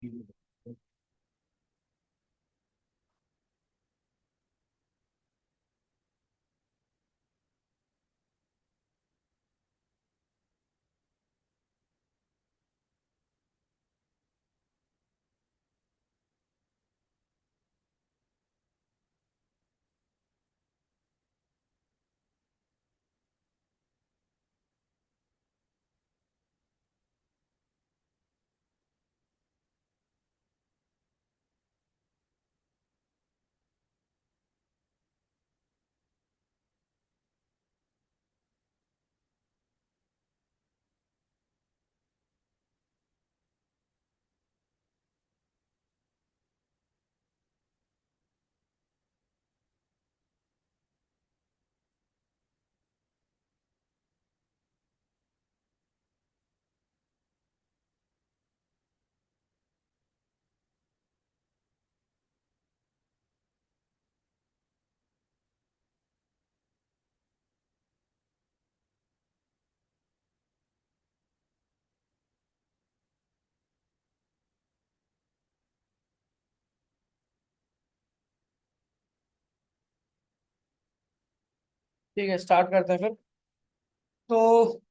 ठीक है, स्टार्ट करते हैं फिर। तो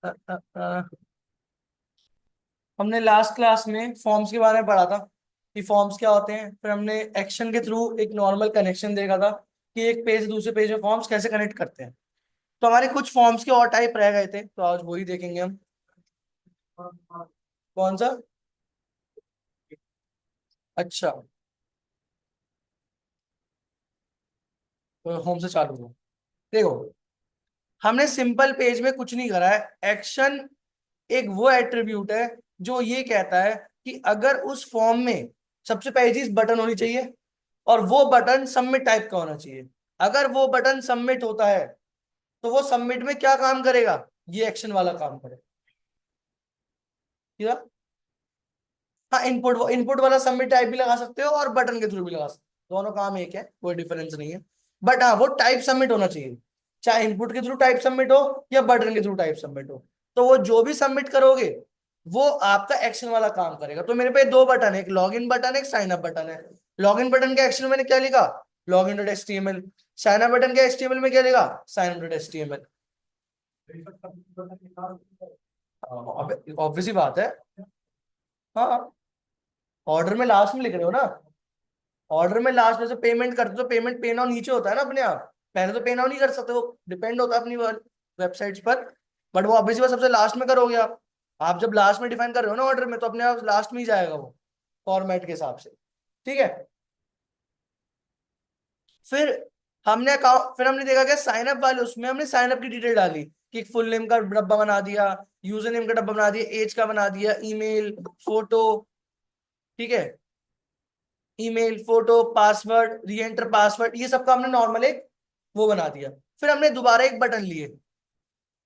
अ, हमने लास्ट क्लास में फॉर्म्स के बारे में पढ़ा था कि फॉर्म्स क्या होते हैं। फिर हमने एक्शन के थ्रू एक नॉर्मल कनेक्शन देखा था कि एक पेज से दूसरे पेज में फॉर्म्स कैसे कनेक्ट करते हैं। तो हमारे कुछ फॉर्म्स के और टाइप रह गए थे, तो आज वही देखेंगे हम। कौन सा? अच्छा, तो होम से चालू हो। देखो, हमने सिंपल पेज में कुछ नहीं करा है। एक्शन एक वो एट्रीब्यूट है जो ये कहता है कि अगर उस फॉर्म में सबसे पहली चीज बटन होनी चाहिए, और वो बटन सबमिट टाइप का होना चाहिए। अगर वो बटन सबमिट होता है तो वो सबमिट में क्या काम करेगा? ये एक्शन वाला काम करेगा। क्या? हाँ, इनपुट इनपुट वाला सबमिट टाइप भी लगा सकते हो और बटन के थ्रू भी लगा सकते हो, दोनों काम एक है, कोई डिफरेंस नहीं है। बट हाँ, वो टाइप सबमिट होना चाहिए, चाहे इनपुट के थ्रू टाइप सबमिट हो या बटन के थ्रू टाइप सबमिट हो। तो वो जो भी सबमिट करोगे वो आपका एक्शन वाला काम करेगा। तो मेरे पे दो बटन है, एक लॉग इन बटन है, एक साइन अप बटन है। लॉग इन बटन के एक्शन में मैंने क्या लिखा? Log in dot H T M L. Sign up button के एच टी एम एल में क्या लिखा? Sign up dot H T M L. Obvious ही बात है। हाँ, ऑर्डर में लास्ट में लिख रहे हो ना। ऑर्डर में लास्ट में से पेमेंट करते तो पेमेंट पे नाउ नीचे होता है ना अपने आप। पहले तो पे नाउ नहीं कर सकते, वो डिपेंड होता है अपनी वेबसाइट्स पर। बट वो ऑब्वियसली बात सबसे लास्ट में करोगे आप जब लास्ट में डिफाइन कर रहे हो ना ऑर्डर में, तो अपने आप लास्ट में ही जाएगा वो, फॉर्मेट के हिसाब से। ठीक है। फिर फिर हमने देखा क्या, साइन अप वाले उसमें हमने साइन अप की डिटेल डाली कि फुल नेम का डब्बा बना दिया, यूजर नेम का डब्बा बना दिया, एज का बना दिया, ईमेल, फोटो। ठीक है, ईमेल, फोटो, पासवर्ड, री एंटर पासवर्ड, ये सबका हमने नॉर्मल एक वो बना दिया। फिर हमने दोबारा एक बटन लिए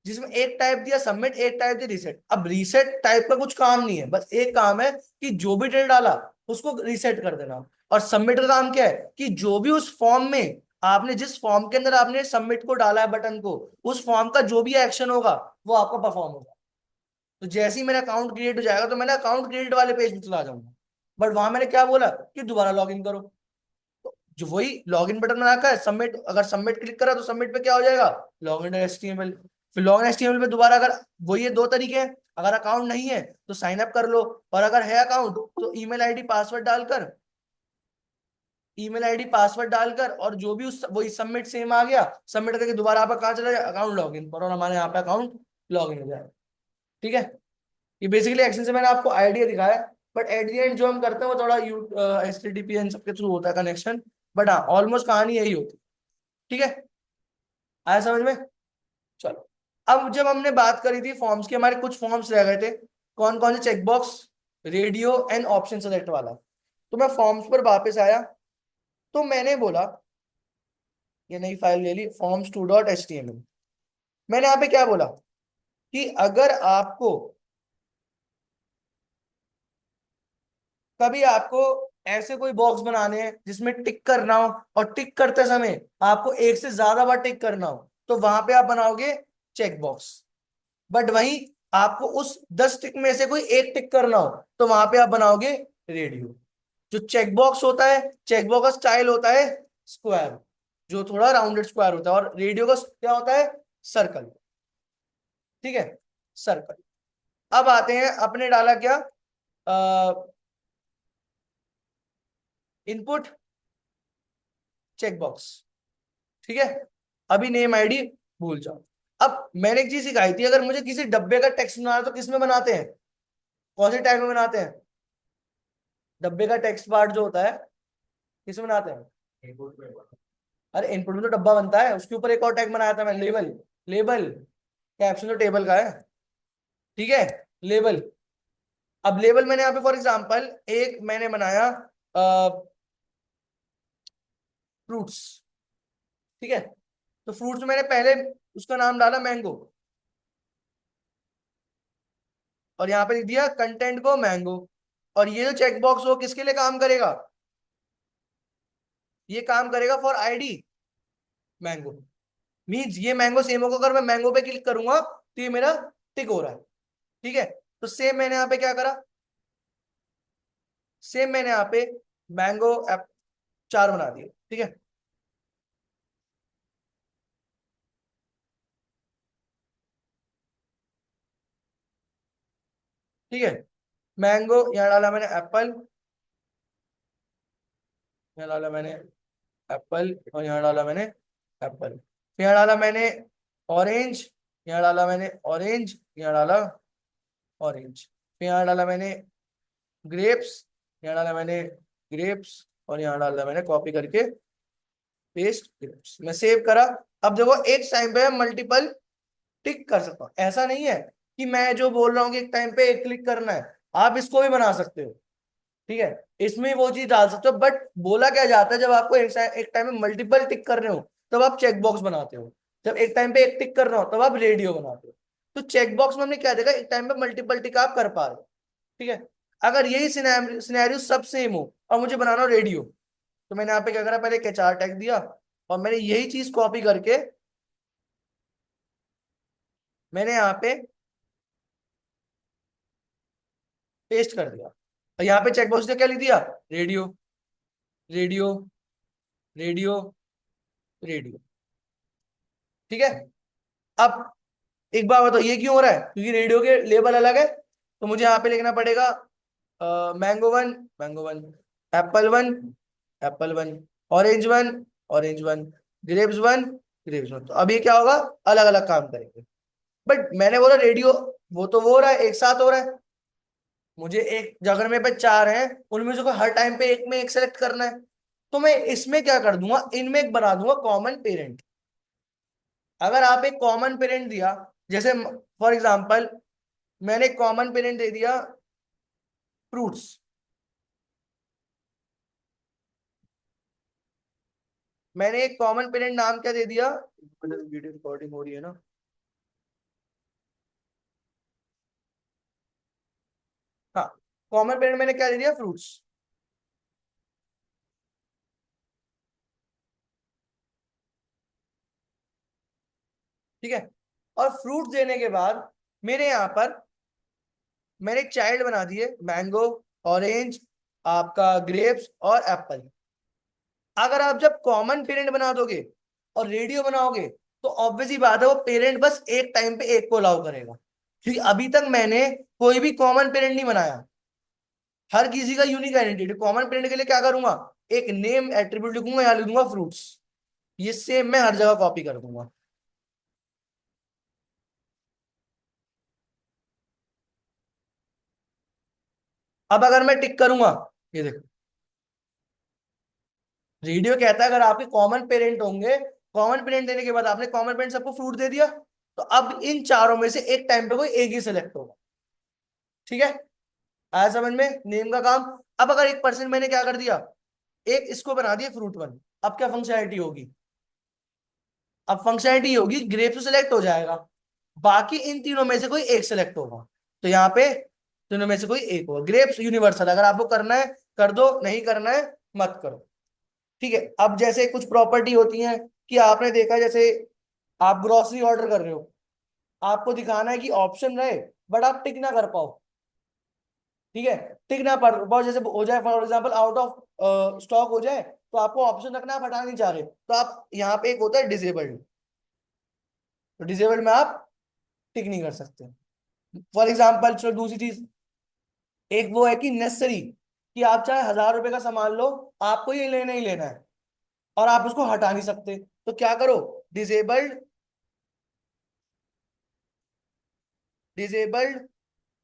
जिसमें एक टाइप दिया सबमिट, एक टाइप दिया रीसेट। अब रीसेट टाइप का कुछ काम नहीं है, बस एक काम है कि जो भी डिटेल डाला उसको रीसेट कर देना। और सबमिट का काम क्या है कि जो भी उस फॉर्म में आपने, जिस फॉर्म के अंदर आपने सबमिट को डाला है बटन को, उस फॉर्म का जो भी एक्शन होगा वो आपका परफॉर्म होगा। तो जैसे ही मेरा अकाउंट क्रिएट हो जाएगा तो मैं अकाउंट क्रिएट वाले पेज में चला जाऊंगा। बट वहां मैंने क्या बोला कि दोबारा लॉग इन करो। तो जो वही लॉगिन बटन बना रखा है, सबमिट, अगर सबमिट क्लिक करा तो सबमिट पे क्या हो जाएगा? Login HTML. फिर लॉगिन एचटीएमएल पे दोबारा, अगर वही ये दो तरीके हैं, अगर अकाउंट नहीं है तो साइन अप कर लो, और अगर है अकाउंट तो ईमेल आईडी पासवर्ड डालकर, और जो भी उस वही सबमिट सेम आ गया, सबमिट करके दोबारा आपका कहाँ चला जाए? अकाउंट लॉगिन पर, और हमारे यहाँ पे अकाउंट लॉगिन हो जाएगा। ठीक है। ये बेसिकली एक्शन से मैंने आपको आइडिया दिखाया। बट एट द एंड जो हम करते हैं वो थोड़ा U H T T P N सबके थ्रू होता है कनेक्शन। बट हाँ, ऑलमोस्ट कहानी यही होती है। ठीक है, आया समझ में? चलो, अब जब हमने बात करी थी फॉर्म्स की, हमारे कुछ फॉर्म्स रह गए थे। कौन कौन से? Checkbox, radio and option select वाला। तो मैं फॉर्म्स पर वापस आया, तो मैंने बोला, ये नई फाइल ले ली, forms two dot H T M L. मैंने यहाँ पे क्या बोला कि अगर आपको कभी आपको ऐसे कोई बॉक्स बनाने हैं जिसमें टिक करना हो, और टिक करते समय आपको एक से ज्यादा बार टिक करना हो, तो वहां पे आप बनाओगे चेक बॉक्स। बट वही आपको उस 10 टिक में से कोई एक टिक करना हो तो वहां पे आप बनाओगे रेडियो। जो चेक बॉक्स होता है, चेक बॉक्स का स्टाइल होता है स्क्वायर, जो थोड़ा राउंडेड स्क्वायर होता है, और रेडियो का क्या होता है, सर्कल। ठीक है, सर्कल। अब आते हैं, अपने डाला क्या, इनपुट चेक बॉक्स। ठीक है, अभी नेम आईडी भूल जाओ। अब मैंने एक चीज सिखाई थी, अगर मुझे किसी डब्बे का टेक्स्ट बनाना है तो किस में बनाते हैं, कौन से टैग में बनाते हैं, डब्बे का टेक्स्ट पार्ट जो होता है किस में बनाते हैं, अरे इनपुट में तो डब्बा बनता है, उसके ऊपर एक और टैग बनाया था मैं, लेबल। लेबल, कैप्शन तो टेबल का है। ठीक है, लेबल। अब लेबल मैंने यहाँ पे फॉर एग्जांपल एक मैंने बनाया फ्रूट्स। ठीक है, तो फ्रूट्स में मैंने पहले उसका नाम डाला मैंगो, और यहाँ पे लिख दिया कंटेंट को मैंगो। और ये जो चेक बॉक्स वो किसके लिए काम करेगा, ये काम करेगा फॉर आईडी मैंगो। मीन्स ये मैंगो सेम होगा, अगर मैं मैंगो पे क्लिक करूंगा तो ये मेरा टिक हो रहा है। ठीक है, तो सेम मैंने यहाँ पे क्या करा, सेम मैंने यहाँ पे मैंगो ऐप 4 बना दिए। ठीक है, ठीक है, मैंगो यहाँ डाला मैंने, एप्पल यहाँ डाला मैंने, एप्पल और यहाँ डाला मैंने एप्पल। फिर यहाँ डाला मैंने ऑरेंज, यहाँ डाला मैंने ऑरेंज, यहाँ डाला ऑरेंज। फिर यहाँ डाला मैंने ग्रेप्स, यहाँ डाला मैंने ग्रेप्स, और यहाँ डाला मैंने कॉपी करके पेस्ट ग्रेप्स। मैं सेव करा। अब देखो एक टाइम पे मल्टीपल टिक कर सकता हूँ, ऐसा नहीं है कि मैं जो बोल रहा हूँ कि एक टाइम पे एक क्लिक करना है, आप इसको भी बना सकते हो। ठीक है, इसमें वो चीज डाल सकते हो, बट बोला क्या जाता है, जब आपको एक टाइम में मल्टीपल टिक करने हो तब आप चेक बॉक्स बनाते हो, जब एक टाइम पे एक टिक करना हो तब आप रेडियो बनाते हो। तो चेक बॉक्स में हमने क्या देखा, एक टाइम पे मल्टीपल टिक आप कर पा रहे हो। ठीक है, अगर यही सिनेरियो सब सेम हो और मुझे बनाना हो रेडियो, तो मैंने यहाँ पे क्या करा, पहले एक एचआर टैग दिया, और मैंने यही चीज कॉपी करके मैंने यहाँ पे पेस्ट कर दिया, और यहाँ पे चेक बॉक्स ने क्या लिख दिया, रेडियो, रेडियो, रेडियो, रेडियो। ठीक है, अब एक बात बताओ ये क्यों हो रहा है, क्योंकि रेडियो के लेबल अलग है, तो मुझे यहाँ पे लिखना पड़ेगा mango one, mango one, Apple one, Apple one, orange one, orange one, grapes one, grapes one. तो अब ये क्या होगा, अलग अलग काम करेंगे। बट मैंने बोला रेडियो, वो तो वो हो रहा है, एक साथ हो रहा है। मुझे एक जगह में पे 4 हैं, उनमें से कोई हर टाइम पे एक में एक सेलेक्ट करना है, तो मैं इसमें क्या कर दूंगा, इनमें एक बना दूंगा कॉमन पेरेंट। अगर आप एक कॉमन पेरेंट दिया, जैसे फॉर एग्जांपल मैंने कॉमन पेरेंट दे दिया फ्रूट्स, मैंने एक कॉमन पेरेंट नाम क्या दे दिया, वीडियो रिकॉर्डिंग हो रही है ना, हाँ, कॉमन पेरेंट मैंने क्या दे दिया, फ्रूट्स। ठीक है, और फ्रूट देने के बाद मेरे यहाँ पर मैंने एक चाइल्ड बना दिए, मैंगो, ऑरेंज, आपका ग्रेप्स और एप्पल। अगर आप जब कॉमन पेरेंट बना दोगे और रेडियो बनाओगे, तो ऑब्वियसली बात है वो पेरेंट बस एक टाइम पे एक को अलाउ करेगा, क्योंकि अभी तक मैंने कोई भी कॉमन पेरेंट नहीं बनाया, हर किसी का यूनिक आइडेंटिटी। कॉमन पेरेंट के लिए क्या करूंगा, एक नेम एट्रीब्यूट लिखूंगा, यहाँ लिख दूंगा फ्रूट्स, ये सेम मैं हर जगह कॉपी कर दूंगा। अब अगर मैं टिक करूंगा, ये देखो, रेडियो कहता है अगर आपके कॉमन पेरेंट होंगे, कॉमन पेरेंट देने के बाद आपने कॉमन पेरेंट सबको फ्रूट दे दिया, तो अब इन चारों में से एक टाइम पे कोई एक ही सिलेक्ट होगा। ठीक है, आया समझ में नेम का काम। अब अगर एक परसेंट मैंने क्या कर दिया, एक इसको बना दिया फ्रूट वन, अब क्या फंक्शनैलिटी होगी, अब फंक्शनैलिटी होगी ग्रेप तो सिलेक्ट हो जाएगा, बाकी इन तीनों में से कोई एक सिलेक्ट होगा। तो यहाँ पे तीनों में से कोई एक होगा, ग्रेप्स यूनिवर्सल, अगर आपको करना है कर दो, नहीं करना है मत करो। ठीक है, अब जैसे कुछ प्रॉपर्टी होती है कि आपने देखा, जैसे आप ग्रोसरी ऑर्डर कर रहे हो, आपको दिखाना है कि ऑप्शन रहे बट आप टिक ना कर पाओ। ठीक है, टिक ना पड़ पाओ, जैसे हो जाए for example out of stock हो जाए, तो आपको ऑप्शन रखना, आप हटा नहीं चाह रहे, तो आप यहाँ पे एक होता है डिसेबल्ड, तो डिसेबल्ड में आप टिक नहीं कर सकते। फॉर एग्जाम्पल चलो दूसरी चीज, एक वो है कि नेसेसरी, कि आप चाहे 1000 रुपए का सामान लो, आपको ये लेना ही लेना है और आप उसको हटा नहीं सकते, तो क्या करो, डिसेबल्ड, डिसेबल्ड,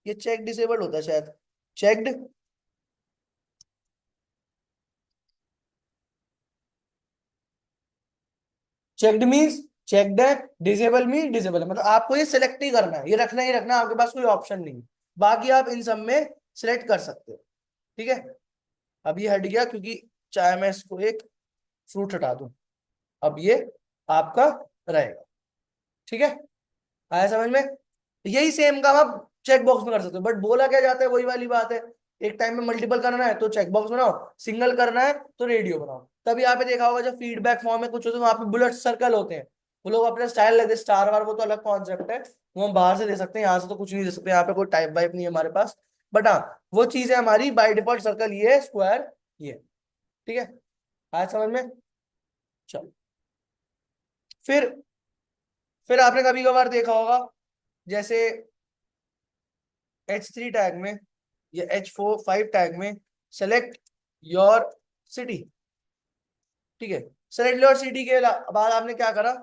ये चेक डिसेबल्ड होता है शायद, चेक्ड, चेक्ड मीन्स चेक्ड है, डिसेबल मीन डिसेबल है, मतलब आपको ये सिलेक्ट ही करना है, ये रखना ही रखना है, आपके पास कोई ऑप्शन नहीं है। बाकी आप इन सब में सिलेक्ट कर सकते हो। ठीक है, अब ये हट गया, क्योंकि चाहे मैं इसको एक फ्रूट हटा दूं, अब ये आपका रहेगा। ठीक है, आया समझ में? यही सेम काम आप चेक बॉक्स में कर सकते हो, बट बोला क्या जाता है, वही वाली बात है, एक टाइम में मल्टीपल करना है तो चेक बॉक्स बनाओ, सिंगल करना है तो रेडियो बनाओ। तभी यहाँ पे देखा होगा जब फीडबैक फॉर्म में कुछ होता है, वहां पे बुलेट सर्कल होते हैं, वो लोग अपने स्टाइल लगते, स्टार वार वो तो अलग कॉन्सेप्ट है, वो हम बाहर से दे सकते हैं, यहाँ से तो कुछ नहीं दे सकते, यहाँ पे कोई टाइप वाइप नहीं है हमारे पास। बट हाँ, वो चीज है हमारी बाय डिफॉल्ट, सर्कल ये है, स्क्वायर ये। ठीक है, आज समझ में? चलो, फिर फिर आपने कभी कभार देखा होगा, जैसे H3 टैग में या H4 5 टैग में, सेलेक्ट योर सिटी। ठीक है, सेलेक्ट योर सिटी के बाद आपने क्या करा,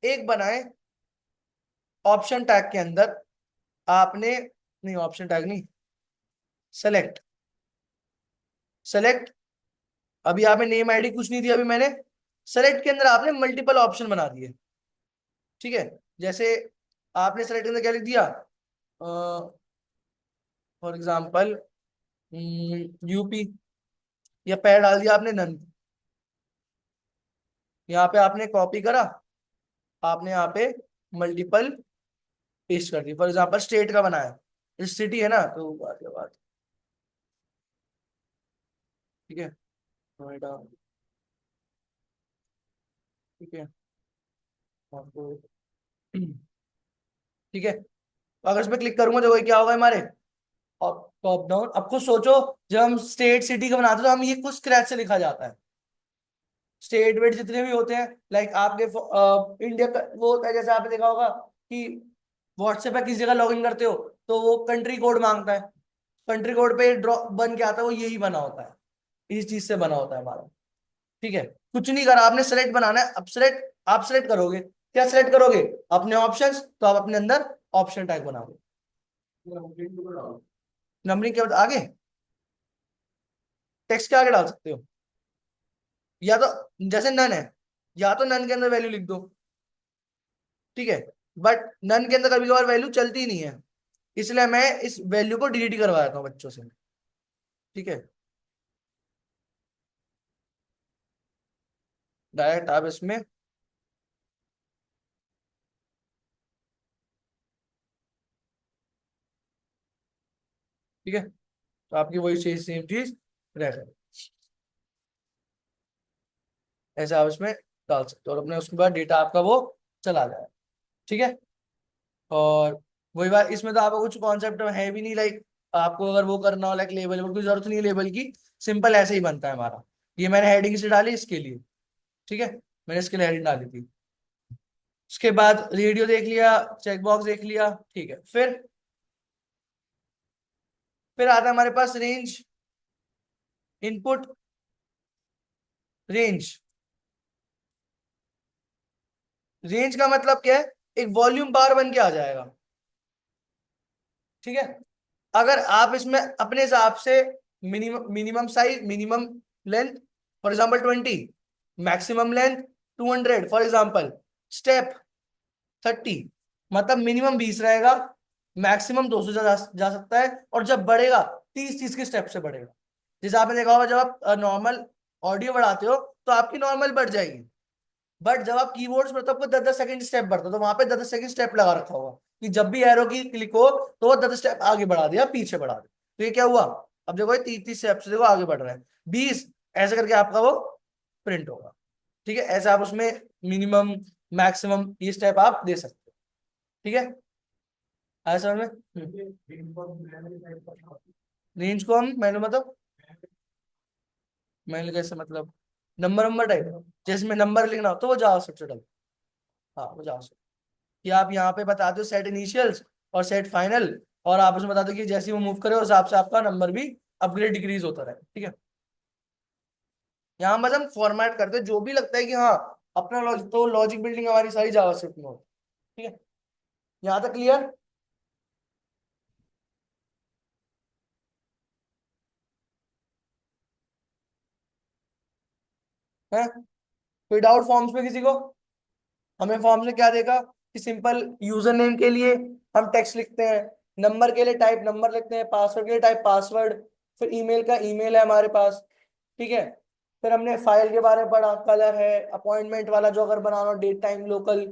एक बनाए ऑप्शन टैग के अंदर, आपने, नहीं ऑप्शन टैग नहीं, सेलेक्ट, सेलेक्ट, अभी आपने नेम आईडी कुछ नहीं दिया, अभी मैंने सेलेक्ट के अंदर आपने मल्टीपल ऑप्शन बना दिए। ठीक है, जैसे आपने सेलेक्ट के अंदर क्या लिख दिया, फॉर एग्जाम्पल यूपी, या पैर डाल दिया आपने नन, यहाँ पे आपने कॉपी करा, आपने यहाँ पे मल्टीपल पेस्ट कर दी, फॉर एग्जाम्पल स्टेट का बनाया, सिटी है ना, तो बात है बात। ठीक है, नोएडा, ठीक है, आपको ठीक है, तो अगर इस पे क्लिक करूंगा तो क्या होगा हमारे, टॉप डाउन। अब कुछ सोचो, जब हम स्टेट सिटी का बनाते हैं तो हम ये कुछ स्क्रैच से लिखा जाता है, स्टेट वेट जितने भी होते हैं, लाइक आपके इंडिया का वो होता है, जैसे आपने देखा होगा कि व्हाट्सएप पे किसी जगह लॉग इन करते हो तो वो कंट्री कोड मांगता है, कंट्री कोड पे ड्रॉ बन के आता है, वो यही बना होता है, इस चीज से बना होता है हमारा। ठीक है, कुछ नहीं करा आपने, सेलेक्ट बनाना है, अब सेलेक्ट, आप सेलेक्ट करोगे, क्या सेलेक्ट करोगे, अपने ऑप्शंस, तो आप अपने अंदर ऑप्शन टैग बनाओगे, नंबरिंग के बाद आगे टेक्स्ट के आगे डाल सकते हो, या तो जैसे नन है, या तो नन के अंदर वैल्यू लिख दो। ठीक है, बट नन के अंदर कभी कभार वैल्यू चलती नहीं है, इसलिए मैं इस वैल्यू को डिलीट करवा देता हूँ बच्चों से। ठीक है, डायरेक्ट आप इसमें, ठीक है, तो आपकी वही चीज, सेम चीज रह जाए, ऐसे आप इसमें डाल सकते हो और अपने उसके बाद डेटा आपका वो चला जाए। ठीक है, और वही बात, इसमें तो आपको कुछ कॉन्सेप्ट है भी नहीं, लाइक आपको अगर वो करना हो, लाइक लेबल की जरूरत नहीं है, लेबल की, सिंपल ऐसे ही बनता है हमारा। ये मैंने हेडिंग से डाली इसके लिए। ठीक है, मैंने इसके लिए हेडिंग डाली थी, उसके बाद रेडियो देख लिया, चेकबॉक्स देख लिया। ठीक है, फिर आता है हमारे पास रेंज, इनपुट, रेंज। रेंज का मतलब क्या है, एक वॉल्यूम बार बन के आ जाएगा। ठीक है, अगर आप इसमें अपने हिसाब से minimum minimum size, minimum length for example 20, maximum length 200 for example, step 30, मतलब मिनिमम 20 रहेगा, मैक्सिमम 200 जा सकता है, और जब बढ़ेगा 30 30 के स्टेप से बढ़ेगा। जैसे आपने देखा होगा, जब आप नॉर्मल ऑडियो बढ़ाते हो तो आपकी नॉर्मल बढ़ जाएगी, बट जब आप कीबोर्ड्स पर, तो आपको 10 10 सेकंड स्टेप बढ़ता है, तो वहां पे 10 10 सेकंड स्टेप लगा रखा होगा कि जब भी एरो की क्लिक हो तो वो 10 स्टेप आगे बढ़ा दिया, पीछे बढ़ा दिया, तो ये क्या हुआ, अब देखो 30 30 स्टेप से देखो आगे बढ़ रहा है, 20, ऐसे करके आपका वो प्रिंट होगा। ठीक है, ऐसे आप उसमें मिनिमम मैक्सिमम ये स्टेप आप दे सकते हो। ठीक है, आया समझ में? रेंज को हम मैंने मतलब मैंने कैसे मतलब नंबर नंबर टाइप, जैसे में नंबर लिखना हो तो वो जावास्क्रिप्ट से टाइप। हाँ वो जावास्क्रिप्ट, कि आप यहाँ पे बता दो सेट इनिशियल्स और सेट फाइनल, और आप उसमें बता दो कि जैसे ही वो मूव करे उस हिसाब से आपका नंबर भी अपग्रेड डिक्रीज होता रहे, ठीक है। यहाँ बस हम फॉर्मेट करते हैं जो भी लगता है कि हाँ अपना लॉजिक, तो लॉजिक बिल्डिंग हमारी सारी जावास्क्रिप्ट में हो, ठीक है। यहाँ तक क्लियर है? कोई डाउट फॉर्म्स में किसी को? हमें फॉर्म्स में क्या देखा कि सिंपल यूजर नेम के लिए हम टेक्स्ट लिखते हैं, नंबर के लिए टाइप नंबर लिखते हैं, पासवर्ड के लिए टाइप पासवर्ड, फिर ईमेल का ईमेल है हमारे पास, ठीक है। फिर हमने फाइल के बारे में पढ़ा, कलर है, अपॉइंटमेंट वाला जो अगर बनाना हो डेट टाइम लोकल,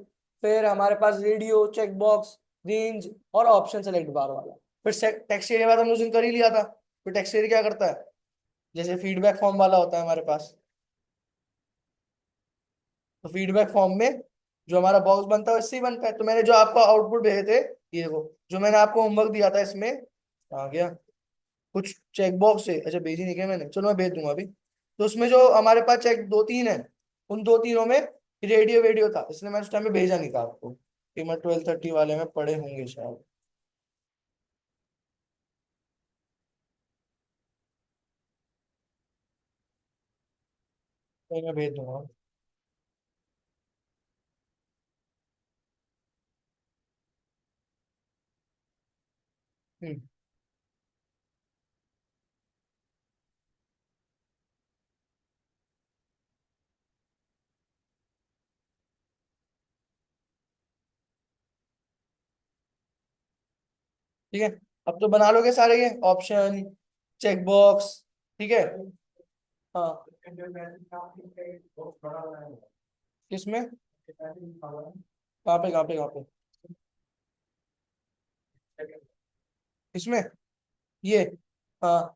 फिर हमारे पास रेडियो चेक बॉक्स, रेंज और ऑप्शन सेलेक्ट बार वाला। फिर टेक्स्ट एरिया बाद हमने उस दिन कर ही लिया था। फिर टेक्स्ट एरिया क्या करता है, जैसे फीडबैक फॉर्म वाला होता है हमारे पास, तो फीडबैक फॉर्म में जो हमारा बॉक्स बनता है इससे ही बनता है। तो मैंने जो आपको आउटपुट भेजे थे, ये वो जो मैंने आपको होमवर्क दिया था इसमें आ गया, कुछ चेक बॉक्स है, अच्छा भेजी नहीं क्या मैंने, चलो मैं भेज दूंगा अभी। तो उसमें जो हमारे पास चेक दो तीन है, उन दो तीनों में रेडियो वेडियो था, इसलिए मैं उस टाइम में भेजा नहीं था आपको, कि मैं 12:30 वाले में पढ़े होंगे शायद। तो मैं भेज दूंगा। हम्म, ठीक है। अब तो बना लोगे सारे ये ऑप्शन चेक बॉक्स, ठीक है। हाँ किसमें, कहाँ पे कहाँ पे कहाँ पे? इसमें ये, हाँ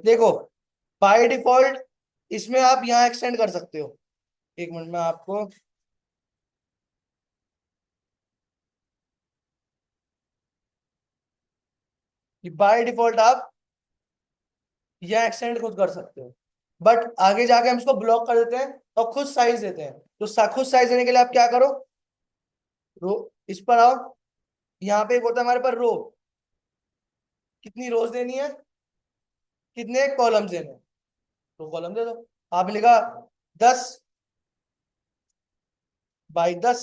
देखो बाय डिफॉल्ट इसमें आप यहाँ एक्सटेंड कर सकते हो। एक मिनट में आपको, बाय डिफॉल्ट आप यहाँ एक्सटेंड खुद कर सकते हो, बट आगे जाके हम इसको ब्लॉक कर देते हैं और खुद साइज देते हैं। तो खुद साइज देने के लिए आप क्या करो, रो इस पर आओ, यहाँ पे एक होता है हमारे पास रो, कितनी रोज देनी है, कितने कॉलम्स देने हैं, तो कॉलम दे दो। आपने लिखा 10 बाई 10,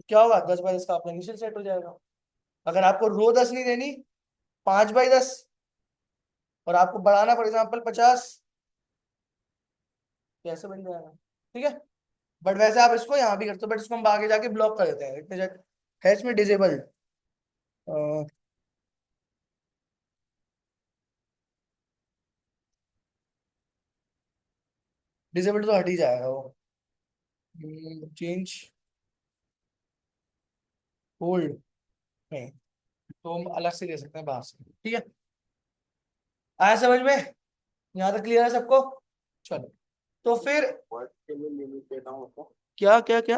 क्या होगा 10 बाई 10 का अपना इनिशियल सेट हो जाएगा। अगर आपको रो 10 नहीं देनी, 5 बाई 10, और आपको बढ़ाना फॉर एग्जाम्पल 50, कैसे बन जाएगा, ठीक है। बट वैसे आप इसको यहाँ भी करते हो, बट इसको हम आगे जाके ब्लॉक कर देते हैं, है इसमें डिजेबल्ड, डिजेबल्ड तो हट ही जाएगा वो। चेंज होल्ड नहीं, तो हम अलग से ले सकते हैं बाहर से, ठीक है। आया समझ में? यहाँ तक क्लियर है सबको? चलो, तो फिर वर्ड्स के लिए लिमिट देना होता है। क्या क्या क्या?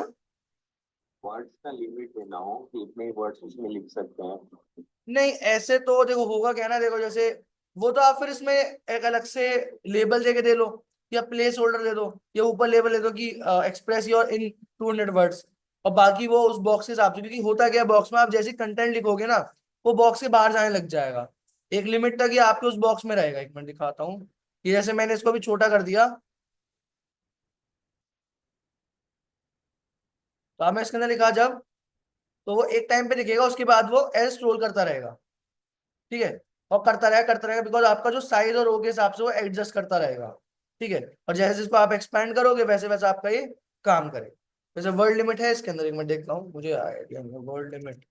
वर्ड्स का लिमिट देना हो कि इतने वर्ड्स उसमें लिख सकते हैं। नहीं ऐसे तो देखो होगा क्या ना, देखो जैसे वो तो आप फिर इसमें एक अलग से लेबल देके दे लो, या प्लेस होल्डर दे दो, या ऊपर लेबल दे दो कि एक्सप्रेस योर इन 200 वर्ड्स, और बाकी वो उस बॉक्स के हिसाब से, क्योंकि होता क्या बॉक्स में आप जैसे कंटेंट लिखोगे ना, वो बॉक्स के बाहर जाने लग जाएगा, एक लिमिट तक ये आपके उस बॉक्स में रहेगा। एक मिनट दिखाता हूँ, ये जैसे मैंने इसको भी छोटा कर दिया, तो अब मैं इसके अंदर लिखा जब, तो वो एक टाइम पे दिखेगा, उसके बाद वो एज स्क्रॉल करता रहेगा, ठीक है। और करता रहेगा बिकॉज आपका जो साइज और रो के हिसाब से वो एडजस्ट करता रहेगा, ठीक है। और जैसे इसको आप एक्सपैंड करोगे वैसे वैसे आपका ये काम करे। जैसे वर्ड लिमिट है इसके अंदर, एक मिनट देखता हूँ, मुझे आइडिया नहीं, वर्ड लिमिट,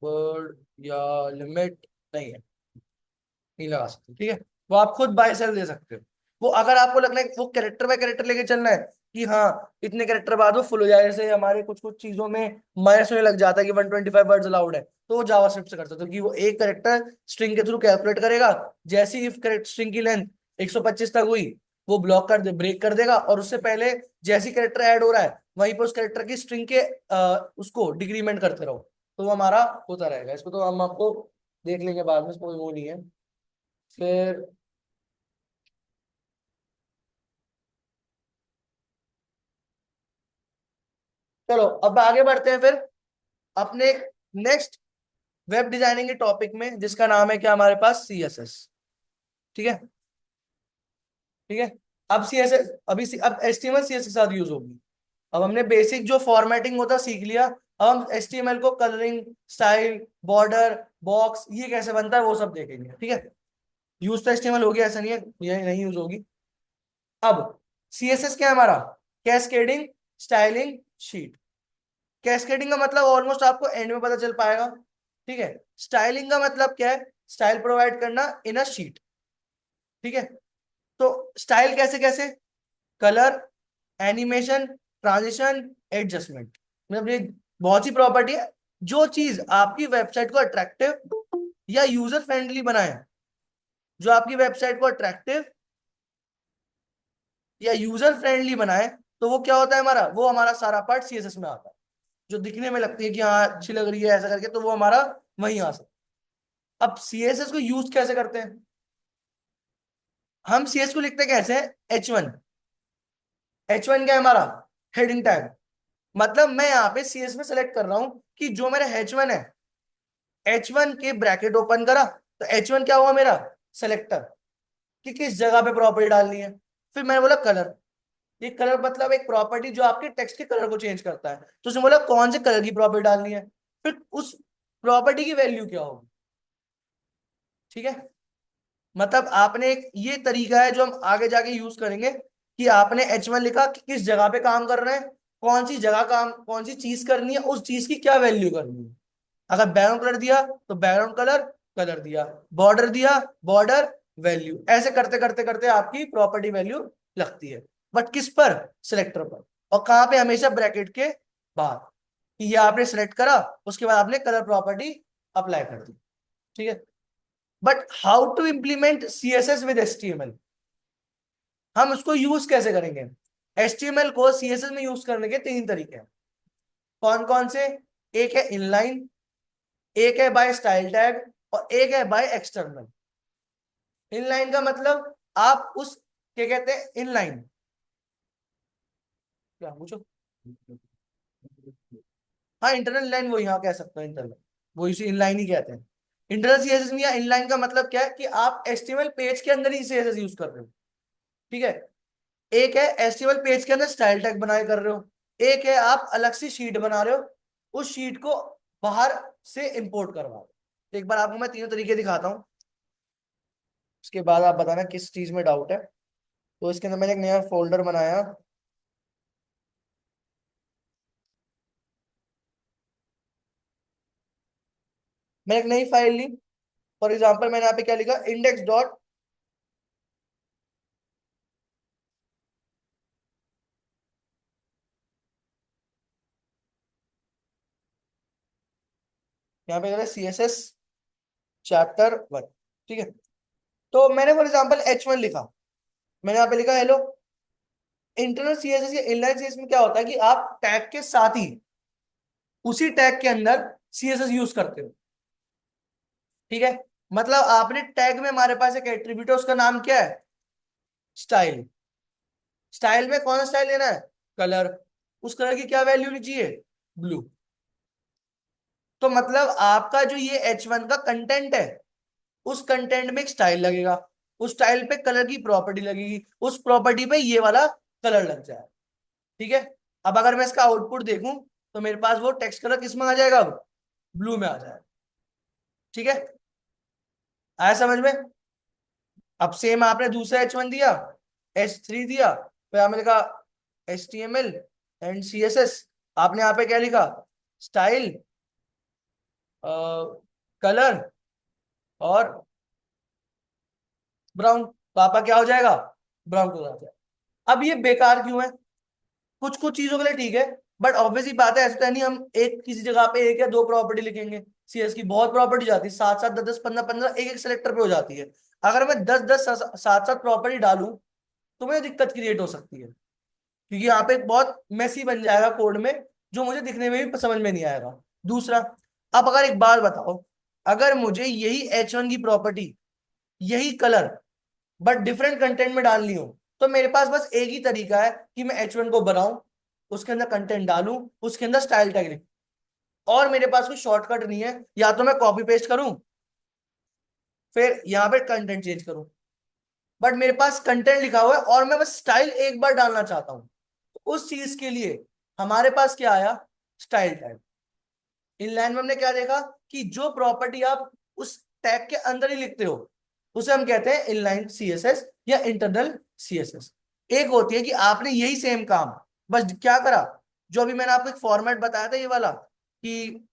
वर्ड या लिमिट नहीं है, नहीं लगा सकते, ठीक है। वो आप खुद बाय सेल दे सकते हो। वो अगर आपको लगना है कि वो कैरेक्टर बाय कैरेक्टर लेके चलना है, कि हाँ इतने कैरेक्टर बाद वो फुल हो जाए, जैसे हमारे कुछ कुछ चीजों में माइनस होने लग जाता है कि 125 वर्ड्स अलाउड है, तो वो जावास्क्रिप्ट से कर सकते हो कि वो एक कैरेक्टर स्ट्रिंग के थ्रू कैलकुलेट करेगा, जैसी इफ करेक्ट स्ट्रिंग की लेंथ 125 तक हुई, वो ब्लॉक कर दे, ब्रेक कर देगा, और उससे पहले जैसी कैरेक्टर ऐड हो रहा है वहीं पे उस कैरेक्टर की स्ट्रिंग के उसको डिक्रीमेंट करते रहो, तो वो हमारा होता रहेगा। इसको तो हम आपको देख लेंगे बाद में, इसको कोई वो नहीं है। फिर चलो अब आगे बढ़ते हैं फिर अपने नेक्स्ट वेब डिजाइनिंग के टॉपिक में, जिसका नाम है क्या हमारे पास, सीएसएस। ठीक है, ठीक है। अब सीएसएस अब एचटीएमएल सीएसएस के साथ यूज होगी। अब हमने बेसिक जो फॉर्मेटिंग होता सीख लिया, अब हम एचटीएमएल को कलरिंग, स्टाइल, बॉर्डर, बॉक्स, ये कैसे बनता है वो सब देखेंगे। ठीक है, यूज तो एचटीएमएल होगी, ऐसा नहीं है ये नहीं यूज होगी। अब सीएसएस क्या है हमारा, कैस्केडिंग स्टाइलिंग शीट। कैस्केडिंग का मतलब ऑलमोस्ट आपको एंड में पता चल पाएगा। ठीक है, स्टाइलिंग का मतलब क्या है, स्टाइल प्रोवाइड करना इन अ शीट। ठीक है, तो स्टाइल कैसे कैसे, कलर, एनिमेशन, ट्रांजिशन, एडजस्टमेंट, मतलब ये बहुत सी प्रॉपर्टी है जो चीज आपकी वेबसाइट को अट्रैक्टिव या यूजर फ्रेंडली बनाए, जो आपकी वेबसाइट को अट्रैक्टिव या यूजर फ्रेंडली बनाए, तो वो क्या होता है हमारा, वो हमारा सारा पार्ट सीएसएस में आता है। जो दिखने में लगती है कि हाँ अच्छी लग रही है ऐसा करके, तो वो हमारा वहीं आ सकता है। अब सीएसएस को यूज कैसे करते हैं, हम सीएस को लिखते कैसे हैं, H1। H1 क्या है हमारा, हेडिंग टैग। मतलब मैं यहाँ पे सीएस में सेलेक्ट कर रहा हूं कि जो मेरा H1 है, H1 के ब्रैकेट ओपन करा, तो H1 क्या हुआ मेरा, सेलेक्टर, कि किस जगह पे प्रॉपर्टी डालनी है। फिर मैंने बोला कलर, ये कलर मतलब एक प्रॉपर्टी जो आपके टेक्स्ट के कलर को चेंज करता है, तो उसने बोला कौन से कलर की प्रॉपर्टी डालनी है, फिर उस प्रॉपर्टी की वैल्यू क्या होगी। ठीक है, मतलब आपने एक ये तरीका है जो हम आगे जाके यूज करेंगे, कि आपने H1 लिखा कि किस जगह पे काम कर रहे हैं, कौन सी जगह काम, कौन सी चीज करनी है, उस चीज की क्या वैल्यू करनी है। अगर बैकग्राउंड कलर दिया तो बैकग्राउंड कलर, कलर दिया, बॉर्डर दिया, बॉर्डर, वैल्यू, ऐसे करते करते करते आपकी प्रॉपर्टी वैल्यू लगती है। बट किस पर, सिलेक्टर पर। और कहां पे, हमेशा ब्रैकेट के बाद, कि ये आपने सेलेक्ट करा, उसके बाद आपने कलर प्रॉपर्टी अप्लाई कर दी। ठीक है, but how to implement CSS with HTML, हम उसको यूज कैसे करेंगे। एचटीएमएल को सीएसएस में यूज करने के तीन तरीके हैं। कौन कौन से, एक है इनलाइन, एक है बाय स्टाइल टैग, और एक है बाय एक्सटर्नल। इनलाइन का मतलब आप उस, क्या कहते हैं इनलाइन, क्या पूछो, हाँ इंटरनल लाइन, वो यहाँ कह सकते हैं इंटरनल, वो इसी इनलाइन ही कहते हैं। इंटरनल सीएसएस में या इनलाइन का मतलब क्या है, कि आप एचटीएमएल पेज के अंदर ही सीएसएस यूज कर रहे हो। ठीक है, एक है एचटीएमएल पेज के अंदर स्टाइल टैग बनाए कर रहे हो, एक है आप अलग से शीट बना रहे हो, उस शीट को बाहर से इंपोर्ट करवा रहे हो। एक बार आपको मैं तीनों तरीके दिखाता हूँ, उसके बाद आप बताना किस चीज में डाउट है। तो इसके अंदर मैंने एक नया फोल्डर बनाया, मैंने एक नई फाइल ली। फॉर एग्जाम्पल मैंने यहाँ पे क्या लिखा, इंडेक्स डॉट, यहाँ पे CSS चैप्टर 1। ठीक है, तो मैंने फॉर एग्जाम्पल H1 लिखा, मैंने यहाँ पे लिखा हेलो। इंटरनल सीएसएस या इनलाइन सीएसएस में क्या होता है, कि आप टैग के साथ ही उसी टैग के अंदर सीएसएस यूज करते हो। ठीक है, मतलब आपने टैग में, हमारे पास एक एट्रीब्यूट है, उसका नाम क्या है, स्टाइल। स्टाइल में कौन सा स्टाइल लेना है, कलर, उस कलर की क्या वैल्यू होनी चाहिए, ब्लू। तो मतलब आपका जो ये H1 का कंटेंट है, उस कंटेंट में एक स्टाइल लगेगा, उस स्टाइल पे कलर की प्रॉपर्टी लगेगी, उस प्रॉपर्टी पे ये वाला कलर लग जाए। ठीक है, अब अगर मैं इसका आउटपुट देखूं, तो मेरे पास वो टेक्स्ट कलर किस में आ जाएगा, अब ब्लू में आ जाएगा। ठीक है, आया समझ में। अब सेम आपने दूसरा H1 दिया, H3 दिया, फिर आपने लिखा HTML एंड CSS, आपने यहाँ पे क्या लिखा, स्टाइल, कलर और ब्राउन, तो आपका क्या हो जाएगा, ब्राउन कलर आ जाएगा। अब ये बेकार क्यों है, कुछ कुछ चीजों के लिए ठीक है, बट ऑब्वियसली बात है, ऐसा नहीं हम एक किसी जगह पे एक या दो प्रॉपर्टी लिखेंगे। सीएस की बहुत प्रॉपर्टी जाती है, सात सात दस दस पंद्रह पंद्रह एक एक सेलेक्टर पे हो जाती है। अगर मैं दस दस सात सात प्रॉपर्टी डालूं, तो मुझे दिक्कत क्रिएट हो सकती है, क्योंकि यहाँ पे बहुत मेसी बन जाएगा कोड में, जो मुझे दिखने में भी समझ में नहीं आएगा। दूसरा, अब अगर एक बात बताओ, अगर मुझे यही H1 की प्रॉपर्टी, यही कलर, बट डिफरेंट कंटेंट में डालनी हो, तो मेरे पास बस एक ही तरीका है कि मैं H1 को बनाऊं, उसके अंदर कंटेंट डालूं, उसके अंदर स्टाइल टैग लिखूं, और मेरे पास कोई शॉर्टकट नहीं है। या तो मैं कॉपी पेस्ट करूं, फिर यहाँ पे कंटेंट चेंज करूं, बट मेरे पास कंटेंट लिखा हुआ है और मैं बस स्टाइल एक बार डालना चाहता हूं, तो उस चीज के लिए हमारे पास क्या आया, स्टाइल टैग। इनलाइन में हमने क्या देखा कि जो प्रॉपर्टी आप उस टैग के अंदर ही लिखते हो, उसे हम कहते हैं इनलाइन सीएसएस या इंटरनल सीएसएस। एक होती है कि आपने यही सेम काम बस क्या करा, जो अभी मैंने आपको एक फॉर्मेट बताया था ये वाला, कि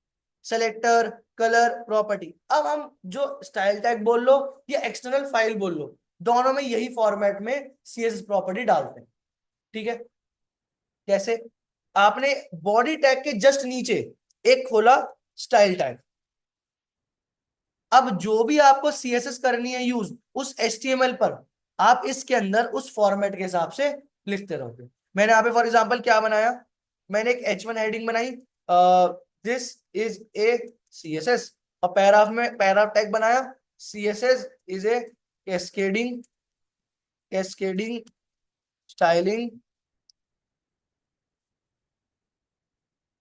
सेलेक्टर, कलर, प्रॉपर्टी। अब हम जो स्टाइल टैग बोल लो या एक्सटर्नल फाइल बोल लो, दोनों में यही फॉर्मेट में सीएसएस प्रॉपर्टी डालते हैं। ठीक है, कैसे? आपने बॉडी टैग के जस्ट नीचे एक खोला स्टाइल टैग, अब जो भी आपको सीएसएस करनी है यूज उस एचटीएमएल पर, आप इसके अंदर उस फॉर्मेट के हिसाब से लिखते रहोगे। मैंने यहाँ पे फॉर एग्जांपल क्या बनाया, मैंने एक H1 हेडिंग बनाई, दिस इज ए सीएसएस, और पैराग्राफ में पैराग्राफ टैग बनाया, CSS is a cascading cascading styling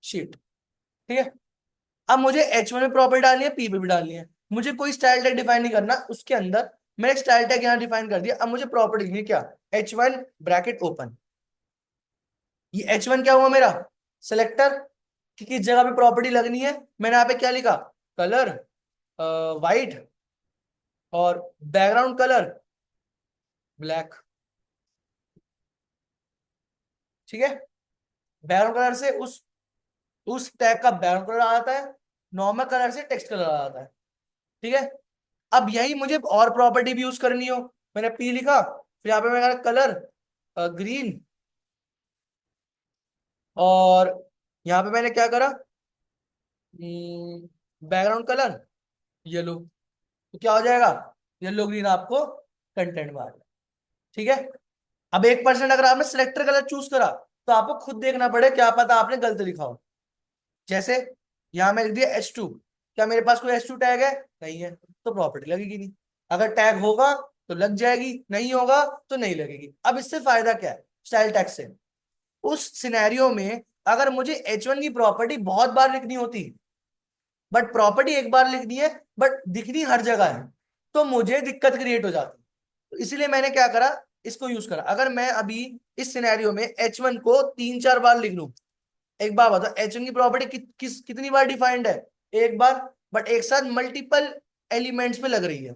sheet. ठीक है, अब मुझे H1 में प्रॉपर्टी डालनी है, पी पे भी डालनी है, मुझे कोई स्टाइल टैग डिफाइन नहीं करना उसके अंदर। मैंने एक स्टाइल टैग यहाँ डिफाइन कर दिया, अब मुझे प्रॉपर्टी लिखनी है क्या, H1 ब्रैकेट ओपन। ये H1 क्या हुआ मेरा, सिलेक्टर, कि किस जगह पे प्रॉपर्टी लगनी है। मैंने यहाँ पे क्या लिखा, कलर वाइट, और बैकग्राउंड कलर ब्लैक। ठीक है, बैकग्राउंड कलर से उस टैग का बैकग्राउंड कलर आ जाता है, नॉर्मल कलर से टेक्स्ट कलर आ जाता है। ठीक है, अब यही मुझे और प्रॉपर्टी भी यूज करनी हो, मैंने पी लिखा, फिर यहाँ पे मैंने कलर ग्रीन, और यहाँ पे मैंने क्या करा, बैकग्राउंड कलर येलो। तो क्या हो जाएगा, येलो ग्रीन आपको कंटेंट में आ जाएगा। ठीक है, अब 1% अगर आपने सिलेक्टर कलर चूज करा, तो आपको खुद देखना पड़े, क्या पता आपने गलत लिखा हो। जैसे यहां मैं लिख दिया H2, क्या मेरे पास कोई H2 टैग है, नहीं है, तो प्रॉपर्टी लगेगी नहीं। अगर टैग होगा तो लग जाएगी, नहीं होगा तो नहीं लगेगी। अब इससे फायदा क्या है स्टाइल टैग से, उस सिनेरियो में अगर मुझे H1 की प्रॉपर्टी बहुत बार लिखनी होती, बट प्रॉपर्टी एक बार लिखनी है बट दिखनी हर जगह है, तो मुझे दिक्कत क्रिएट हो जाती। तो इसलिए मैंने क्या करा, इसको यूज करा। अगर मैं अभी इस सिनेरियो में H1 को 3-4 बार लिख लूं, एक बार बताओ H1 की प्रॉपर्टी कितनी बार डिफाइंड है, एक बार, बट एक साथ मल्टीपल एलिमेंट्स पे लग रही है।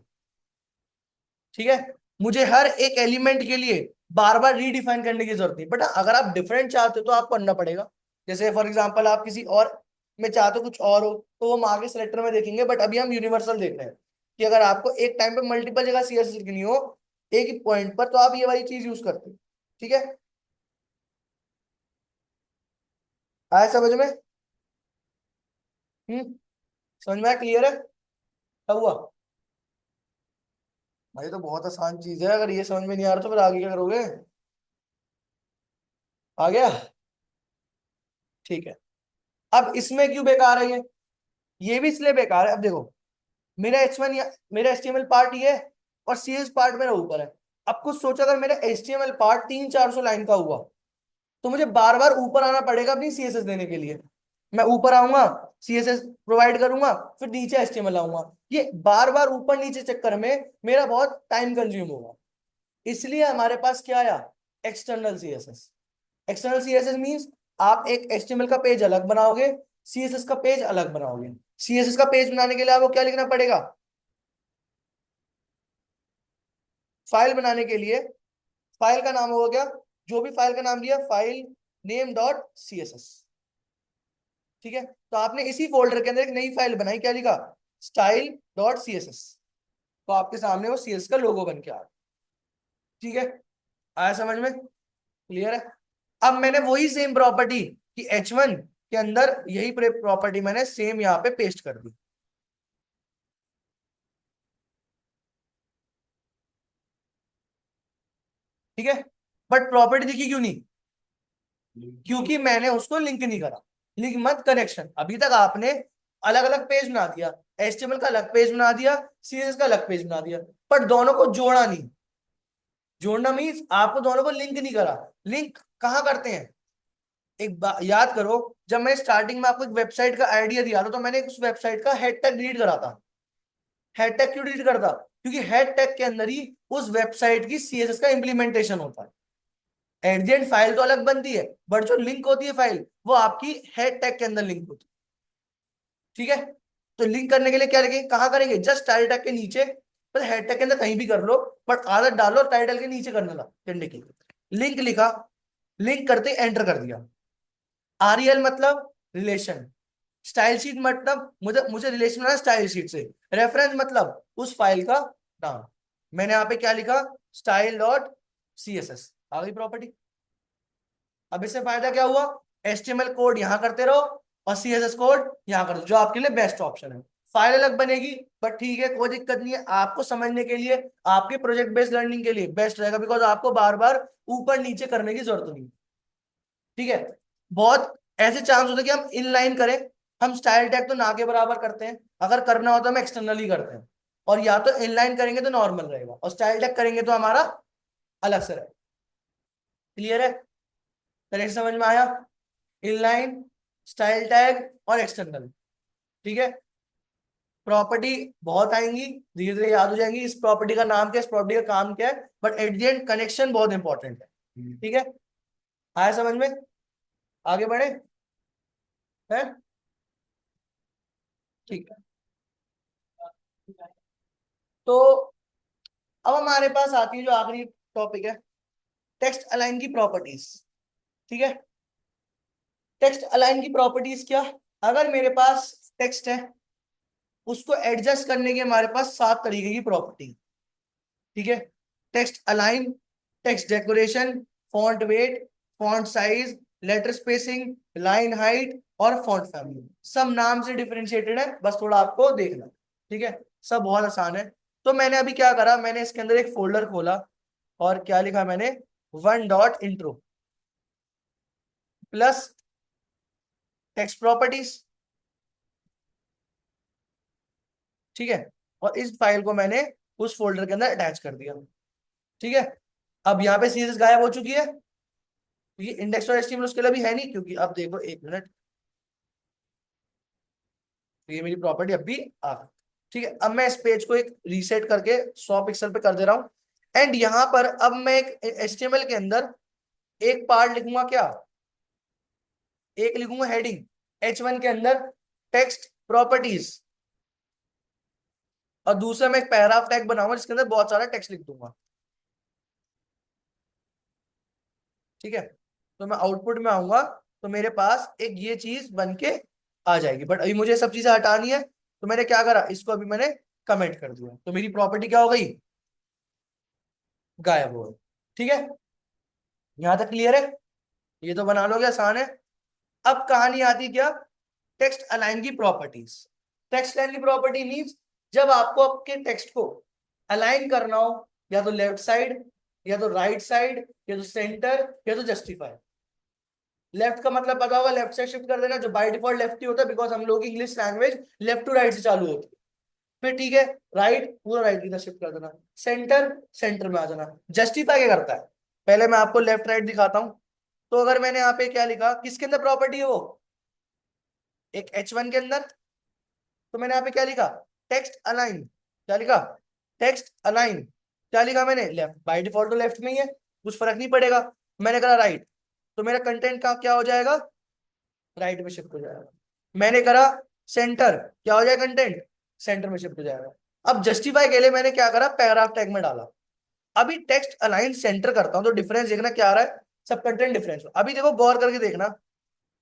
ठीक है, मुझे हर एक एलिमेंट के लिए बार बार रीडिफाइन करने की जरूरत नहीं, बट अगर आप डिफरेंट चाहते हो तो आपको करना पड़ेगा। जैसे फॉर एग्जांपल आप किसी और में चाहते हो कुछ और हो, तो वो हम आगे सेलेक्टर में देखेंगे, बट अभी हम यूनिवर्सल देख रहे हैं कि अगर आपको एक टाइम पे मल्टीपल जगह सीएसएस लिखनी हो एक ही पॉइंट पर, तो आप ये वाली चीज यूज करते हो। ठीक है, आया समझ में? समझ में आया, क्लियर है? क्या हुआ? भाई तो बहुत आसान चीज है, अगर ये समझ में नहीं आ रहा तो फिर आगे क्या करोगे। आ गया? ठीक है, अब इसमें क्यों बेकार है ये भी इसलिए बेकार है। अब देखो, मेरा H1 या मेरा HTML पार्ट ये है, और CS पार्ट मेरा ऊपर है। अब कुछ सोचो, अगर मेरा HTML पार्ट 300-400 लाइन का हुआ, तो मुझे बार बार ऊपर आना पड़ेगा अपनी CSS देने के लिए। मैं ऊपर आऊंगा, CSS प्रोवाइड करूंगा, फिर नीचे HTML आऊंगा, ये बार बार ऊपर नीचे चक्कर में मेरा बहुत टाइम कंज्यूम होगा। इसलिए हमारे पास क्या आया, external CSS। External CSS means आप एक HTML का पेज अलग बनाओगे, CSS का पेज अलग बनाओगे। CSS का पेज बनाने के लिए आपको क्या लिखना पड़ेगा, फाइल बनाने के लिए फाइल का नाम हो गया, जो भी फाइल का नाम लिया, फाइल नेम डॉट CSS। ठीक है, तो आपने इसी फोल्डर के अंदर एक नई फाइल बनाई, क्या लिखा, स्टाइल डॉट CSS। तो आपके सामने वो CSS का लोगो बन के आ रहा है। ठीक है, आया समझ में, क्लियर है? अब मैंने वही सेम प्रॉपर्टी कि H1 के अंदर यही प्रॉपर्टी मैंने सेम यहाँ पे पेस्ट कर दी। ठीक है, बट प्रॉपर्टी दिखी क्यों नहीं? क्योंकि मैंने उसको लिंक नहीं करा। लिंक मत कनेक्शन। अभी तक आपने अलग अलग पेज बना दिया, एचटीएमएल का अलग पेज बना दिया, सीएसएस का अलग पेज बना दिया, पर दोनों को जोड़ा नहीं। जोड़ना मीन्स आपको दोनों को लिंक नहीं करा। लिंक कहाँ करते हैं? एक बात याद करो, जब मैं स्टार्टिंग में आपको एक वेबसाइट का आइडिया दिया था तो मैंने उस वेबसाइट का हेड टैग डिलीट करा था। हेड टैग क्यों डिलीट करता? क्योंकि हेड टैग के अंदर ही उस वेबसाइट की सीएसएस का इंप्लीमेंटेशन होता है। एट द एंड फाइल तो अलग बनती है, बट जो लिंक होती है फाइल, वो आपकी हेड टैग के अंदर लिंक होती है। ठीक है? तो लिंक करने के लिए क्या करेंगे, कहाँ करेंगे? जस्ट टाइटल टैग के नीचे, पर हेड टैग के अंदर कहीं भी कर लो, बट आदत डालो टाइटल के नीचे करने की। लिंक लिखा, लिंक करते एंटर कर दिया। आरईएल मतलब रिलेशन, स्टाइल शीट मतलब मुझे मुझे रिलेशन बनाना स्टाइल शीट से, रेफरेंस मतलब उस फाइल का नाम। मैंने यहाँ पे क्या लिखा? Style dot C S S. आ गई प्रॉपर्टी। अब इससे फायदा क्या हुआ? एचटीएमएल कोड यहां करते रहो और सीएसएस कोड यहां कर दो, जो आपके लिए बेस्ट ऑप्शन है। फाइल अलग बनेगी, बट ठीक है, कोई दिक्कत नहीं है। आपको समझने के लिए, आपके प्रोजेक्ट बेस्ड लर्निंग के लिए बेस्ट रहेगा, बिकॉज आपको बार बार ऊपर नीचे करने की जरूरत नहीं। ठीक है? बहुत ऐसे चांस होते हैं कि हम इनलाइन करें। हम स्टाइल टैग तो ना के बराबर करते हैं, अगर करना होता है हम एक्सटर्नली करते हैं। और या तो इनलाइन करेंगे तो नॉर्मल रहेगा, और स्टाइल टैग करेंगे तो हमारा अलग से रहेगा। क्लियर है? करेक्ट समझ में आया? इनलाइन, स्टाइल टैग और एक्सटर्नल। ठीक है? प्रॉपर्टी बहुत आएंगी, धीरे धीरे याद हो जाएंगी इस प्रॉपर्टी का नाम क्या है, इस प्रॉपर्टी का काम क्या है, but at the end connection बहुत इंपॉर्टेंट है। ठीक है? आया समझ में? आगे बढ़े है? ठीक है। तो अब हमारे पास आती है जो आखिरी टॉपिक है, टेक्स्ट अलाइन की प्रॉपर्टीज। ठीक है? टेक्स्ट अलाइन की प्रॉपर्टीज क्या? अगर मेरे पास टेक्स्ट है, उसको एडजस्ट करने की हमारे पास 7 तरीके की प्रॉपर्टी। ठीक है? Text align, text decoration, font weight, font size, letter spacing, line height और फॉन्ट फैमिली। सब नाम से डिफरेंशिएटेड है, बस थोड़ा आपको देखना। ठीक है? सब बहुत आसान है। तो मैंने अभी क्या करा, मैंने इसके अंदर एक फोल्डर खोला और क्या लिखा मैंने, one dot intro plus text properties. ठीक है? और इस फाइल को मैंने उस फोल्डर के अंदर अटैच कर दिया। ठीक है? अब यहाँ पे सीरीज गायब हो चुकी है, क्योंकि इंडेक्स और एचटीएमएल उसके लिए भी है नहीं। क्योंकि अब देखो, एक मिनट, ये मेरी प्रॉपर्टी अब भी आ गई। ठीक है? अब मैं इस पेज को एक रीसेट करके 100 पिक्सल पे कर दे रहा हूँ। एंड यहाँ पर अब मैं एक एचटीएमएल के अंदर एक पार्ट लिखूंगा क्या, एक लिखूंगा हेडिंग H1 के अंदर, टेक्स्ट प्रॉपर्टीज। और दूसरा मैं एक पैराग्राफ टैग बनाऊंगा जिसके अंदर बहुत सारा टेक्स्ट लिख दूंगा। ठीक है? तो मैं आउटपुट में आऊंगा तो मेरे पास एक ये चीज बन के आ जाएगी, बट अभी मुझे सब चीजें हटानी है। तो मैंने क्या करा, इसको अभी मैंने कमेंट कर दिया, तो मेरी प्रॉपर्टी क्या हो गई, गायब हो गई। ठीक है? यहां तक क्लियर है? ये तो बना लोगे, आसान है। अब कहानी आती क्या, टेक्स्ट अलाइन की प्रॉपर्टीज। टेक्स्ट अलाइन की प्रॉपर्टी मीन्स जब आपको आपके टेक्स्ट को अलाइन करना हो, या तो लेफ्ट साइड, या तो राइट साइड, या तो सेंटर, या तो जस्टिफाई। लेफ्ट का मतलब पता होगा, लेफ्ट साइड शिफ्ट कर देना, जो बाय डिफॉल्ट लेफ्ट ही होता है, बिकॉज हम लोग English language left to right से चालू होती है। फिर ठीक है, राइट पूरा राइट की तरफ शिफ्ट कर देना, सेंटर सेंटर में आ जाना। जस्टिफाई क्या करता है, पहले मैं आपको लेफ्ट राइट दिखाता हूं। तो अगर मैंने यहाँ पे क्या लिखा, किसके अंदर प्रॉपर्टी है वो, एक H1 के अंदर। तो मैंने यहाँ पे क्या लिखा, टेक्स्ट अलाइन। क्या लिखा, टेक्स्ट अलाइन। क्या लिखा मैंने, लेफ्ट। बाय डिफॉल्ट तो लेफ्ट में ही है, कुछ फर्क नहीं पड़ेगा। मैंने कहा राइट, तो मेरा कंटेंट का क्या हो जाएगा, राइट में शिफ्ट हो जाएगा। मैंने करा सेंटर, क्या हो जाएगा, कंटेंट सेंटर में शिफ्ट हो जाएगा। अब जस्टिफाई के लिए मैंने क्या करा, पैराग्राफ टैग में डाला। अभी टेक्स्ट अलाइन सेंटर करता हूं तो डिफरेंस देखना क्या आ रहा है, सब कंटेंट डिफरेंस। अभी देखो गौर करके देखना,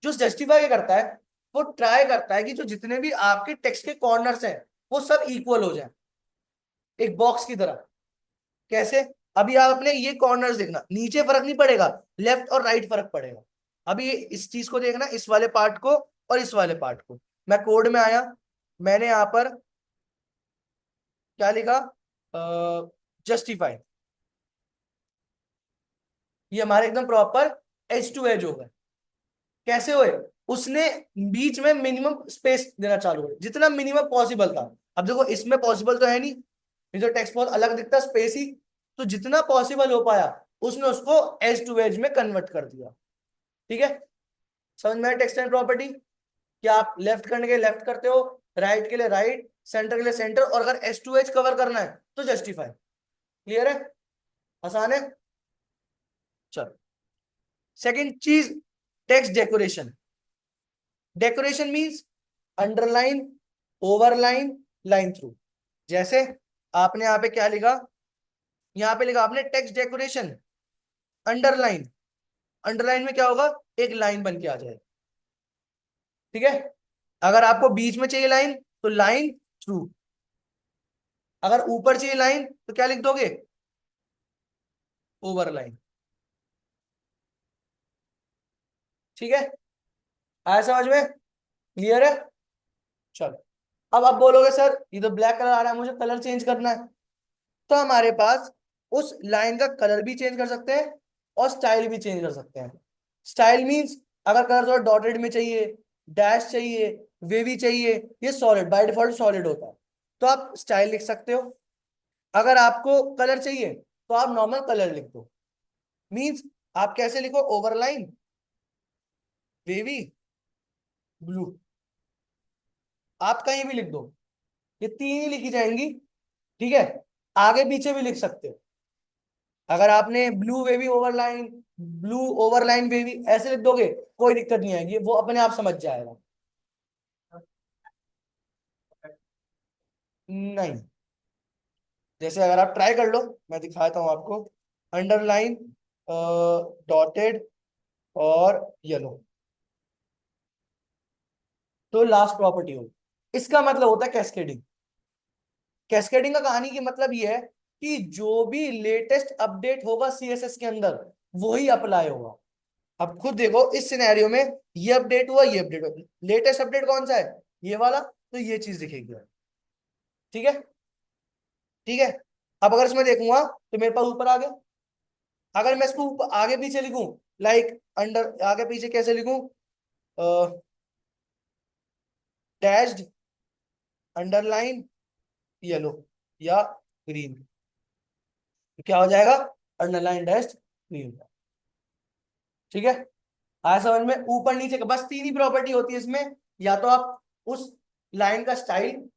जो जस्टिफाई करता है वो ट्राई करता है कि जो जितने भी आपके टेक्स्ट के कॉर्नर्स हैं वो सब इक्वल हो जाए, एक बॉक्स की तरह। कैसे, अभी आप अपने ये कॉर्नर्स देखना, नीचे फर्क नहीं पड़ेगा, लेफ्ट और राइट फर्क पड़ेगा। अभी इस चीज को देखना, इस वाले पार्ट को और इस वाले पार्ट को। मैं कोड में आया, मैंने यहां पर क्या लिखा, जस्टिफाई। ये हमारे एकदम प्रॉपर एज टू एज हो गए। कैसे हुए? उसने बीच में मिनिमम स्पेस देना चालू किया, जितना मिनिमम पॉसिबल था। अब देखो इसमें पॉसिबल तो है नहीं, ये तो टेक्स्ट बहुत अलग दिखता है, स्पेस ही। तो जितना पॉसिबल हो पाया उसने उसको एज टू एज में कन्वर्ट कर दिया। ठीक है, समझ में टेक्स्ट एंड प्रॉपर्टी? क्या आप लेफ्ट करने के लिए लेफ्ट करते हो, राइट के लिए राइट, सेंटर के लिए सेंटर, और अगर एज टू एज कवर करना है तो जस्टिफाई। क्लियर है? आसान है। चलो, सेकंड चीज, text decoration. Decoration means underline, overline, line through. जैसे आपने यहाँ पे क्या लिखा, यहाँ पे लिखा आपने टेक्स्ट डेकोरेशन अंडरलाइन। अंडरलाइन में क्या होगा, एक लाइन बन के आ जाए। ठीक है, अगर आपको बीच में चाहिए लाइन तो लाइन थ्रू, अगर ऊपर चाहिए लाइन तो क्या लिख दोगे, ओवरलाइन। ठीक है, आया समझ में? क्लियर है? चलो, अब आप बोलोगे सर ये तो ब्लैक कलर आ रहा है, मुझे कलर चेंज करना है। तो हमारे पास उस लाइन का कलर भी चेंज कर सकते हैं और स्टाइल भी चेंज कर सकते हैं। स्टाइल मींस अगर कलर थोड़ा डॉटेड में चाहिए, डैश चाहिए, वेवी चाहिए, ये सॉलिड बाय डिफॉल्ट सॉलिड होता है, तो आप स्टाइल लिख सकते हो। अगर आपको कलर चाहिए तो आप नॉर्मल कलर लिख दो। मींस आप कैसे लिखो, ओवरलाइन, वेवी, ब्लू, आप कहीं भी लिख दो, ये तीन ही लिखी जाएंगी। ठीक है, आगे पीछे भी लिख सकते हो। अगर आपने blue wavy overline, blue overline wavy ऐसे लिख दोगे कोई दिक्कत नहीं आएगी, वो अपने आप समझ जाएगा। नहीं, जैसे अगर आप ट्राई कर लो, मैं दिखाता हूं आपको। अंडरलाइन, डॉटेड और येलो, तो लास्ट प्रॉपर्टी होगी। इसका मतलब होता है कैस्केडिंग। कैस्केडिंग का कहानी की मतलब ये है कि जो भी लेटेस्ट अपडेट होगा सीएसएस के अंदर वही अप्लाई होगा। अब खुद देखो इस सिनेरियो में, ये अपडेट हुआ, ये अपडेट हुआ, लेटेस्ट अपडेट कौन सा है, ये वाला, तो ये चीज दिखेगी। ठीक है, ठीक है। अब अगर इसमें देखूंगा तो मेरे पास ऊपर आ गया। अगर मैं इसको ऊपर आगे पीछे लिखूं, लाइक अंडर, आगे पीछे कैसे लिखूं, डैश्ड, अंडरलाइन, येलो या ग्रीन, क्या हो जाएगा, अंडरलाइन डैश्ड ग्रीन। ठीक है, आया समझ में? ऊपर नीचे का बस तीन ही प्रॉपर्टी होती है इसमें। या तो आप उस लाइन का स्टाइल,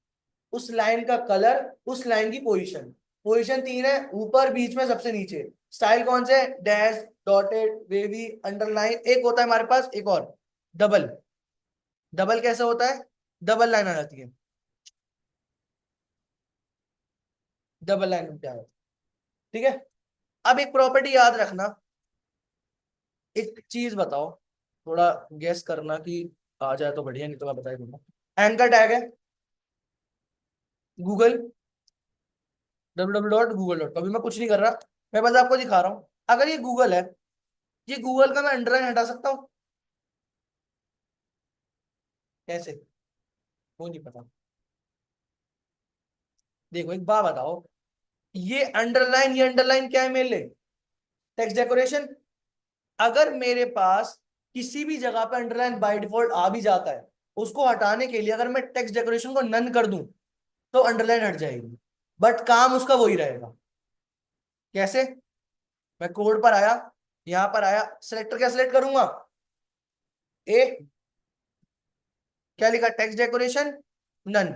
उस लाइन का कलर, उस लाइन की पोजीशन। पोजीशन तीन है, ऊपर, बीच में, सबसे नीचे। स्टाइल कौन से, डैश, डॉटेड, वेवी, अंडरलाइन। एक होता है हमारे पास एक और, डबल। डबल कैसे होता है, डबल लाइन आ जाती है। डबल लाइन में क्या है? ठीक है, अब एक प्रॉपर्टी याद रखना। एक चीज बताओ, थोड़ा गेस करना कि आ जाए तो बढ़िया, नहीं तो मैं बता ही दूंगा। एंकर टैग है गूगल, www.google.com। अभी मैं कुछ नहीं कर रहा, मैं बस आपको दिखा रहा हूँ। अगर ये गूगल है, ये गूगल का मैं अंडरलाइन हटा सकता हूँ? कैसे? वो नहीं पता। देखो एक बात बताओ, ये अंडरलाइन क्या है मेरे लिए, टेक्स्ट डेकोरेशन। अगर मेरे पास किसी भी जगह पे अंडरलाइन बाय डिफॉल्ट आ भी जाता है, उसको हटाने के लिए अगर मैं टेक्स्ट डेकोरेशन को नन कर दूं तो अंडरलाइन हट जाएगी, बट काम उसका वही रहेगा। कैसे? मैं कोड पर आया, यहां पर आया, सिलेक्टर क्या सिलेक्ट करूंगा, ए, क्या लिखा, टेक्स्ट डेकोरेशन नन,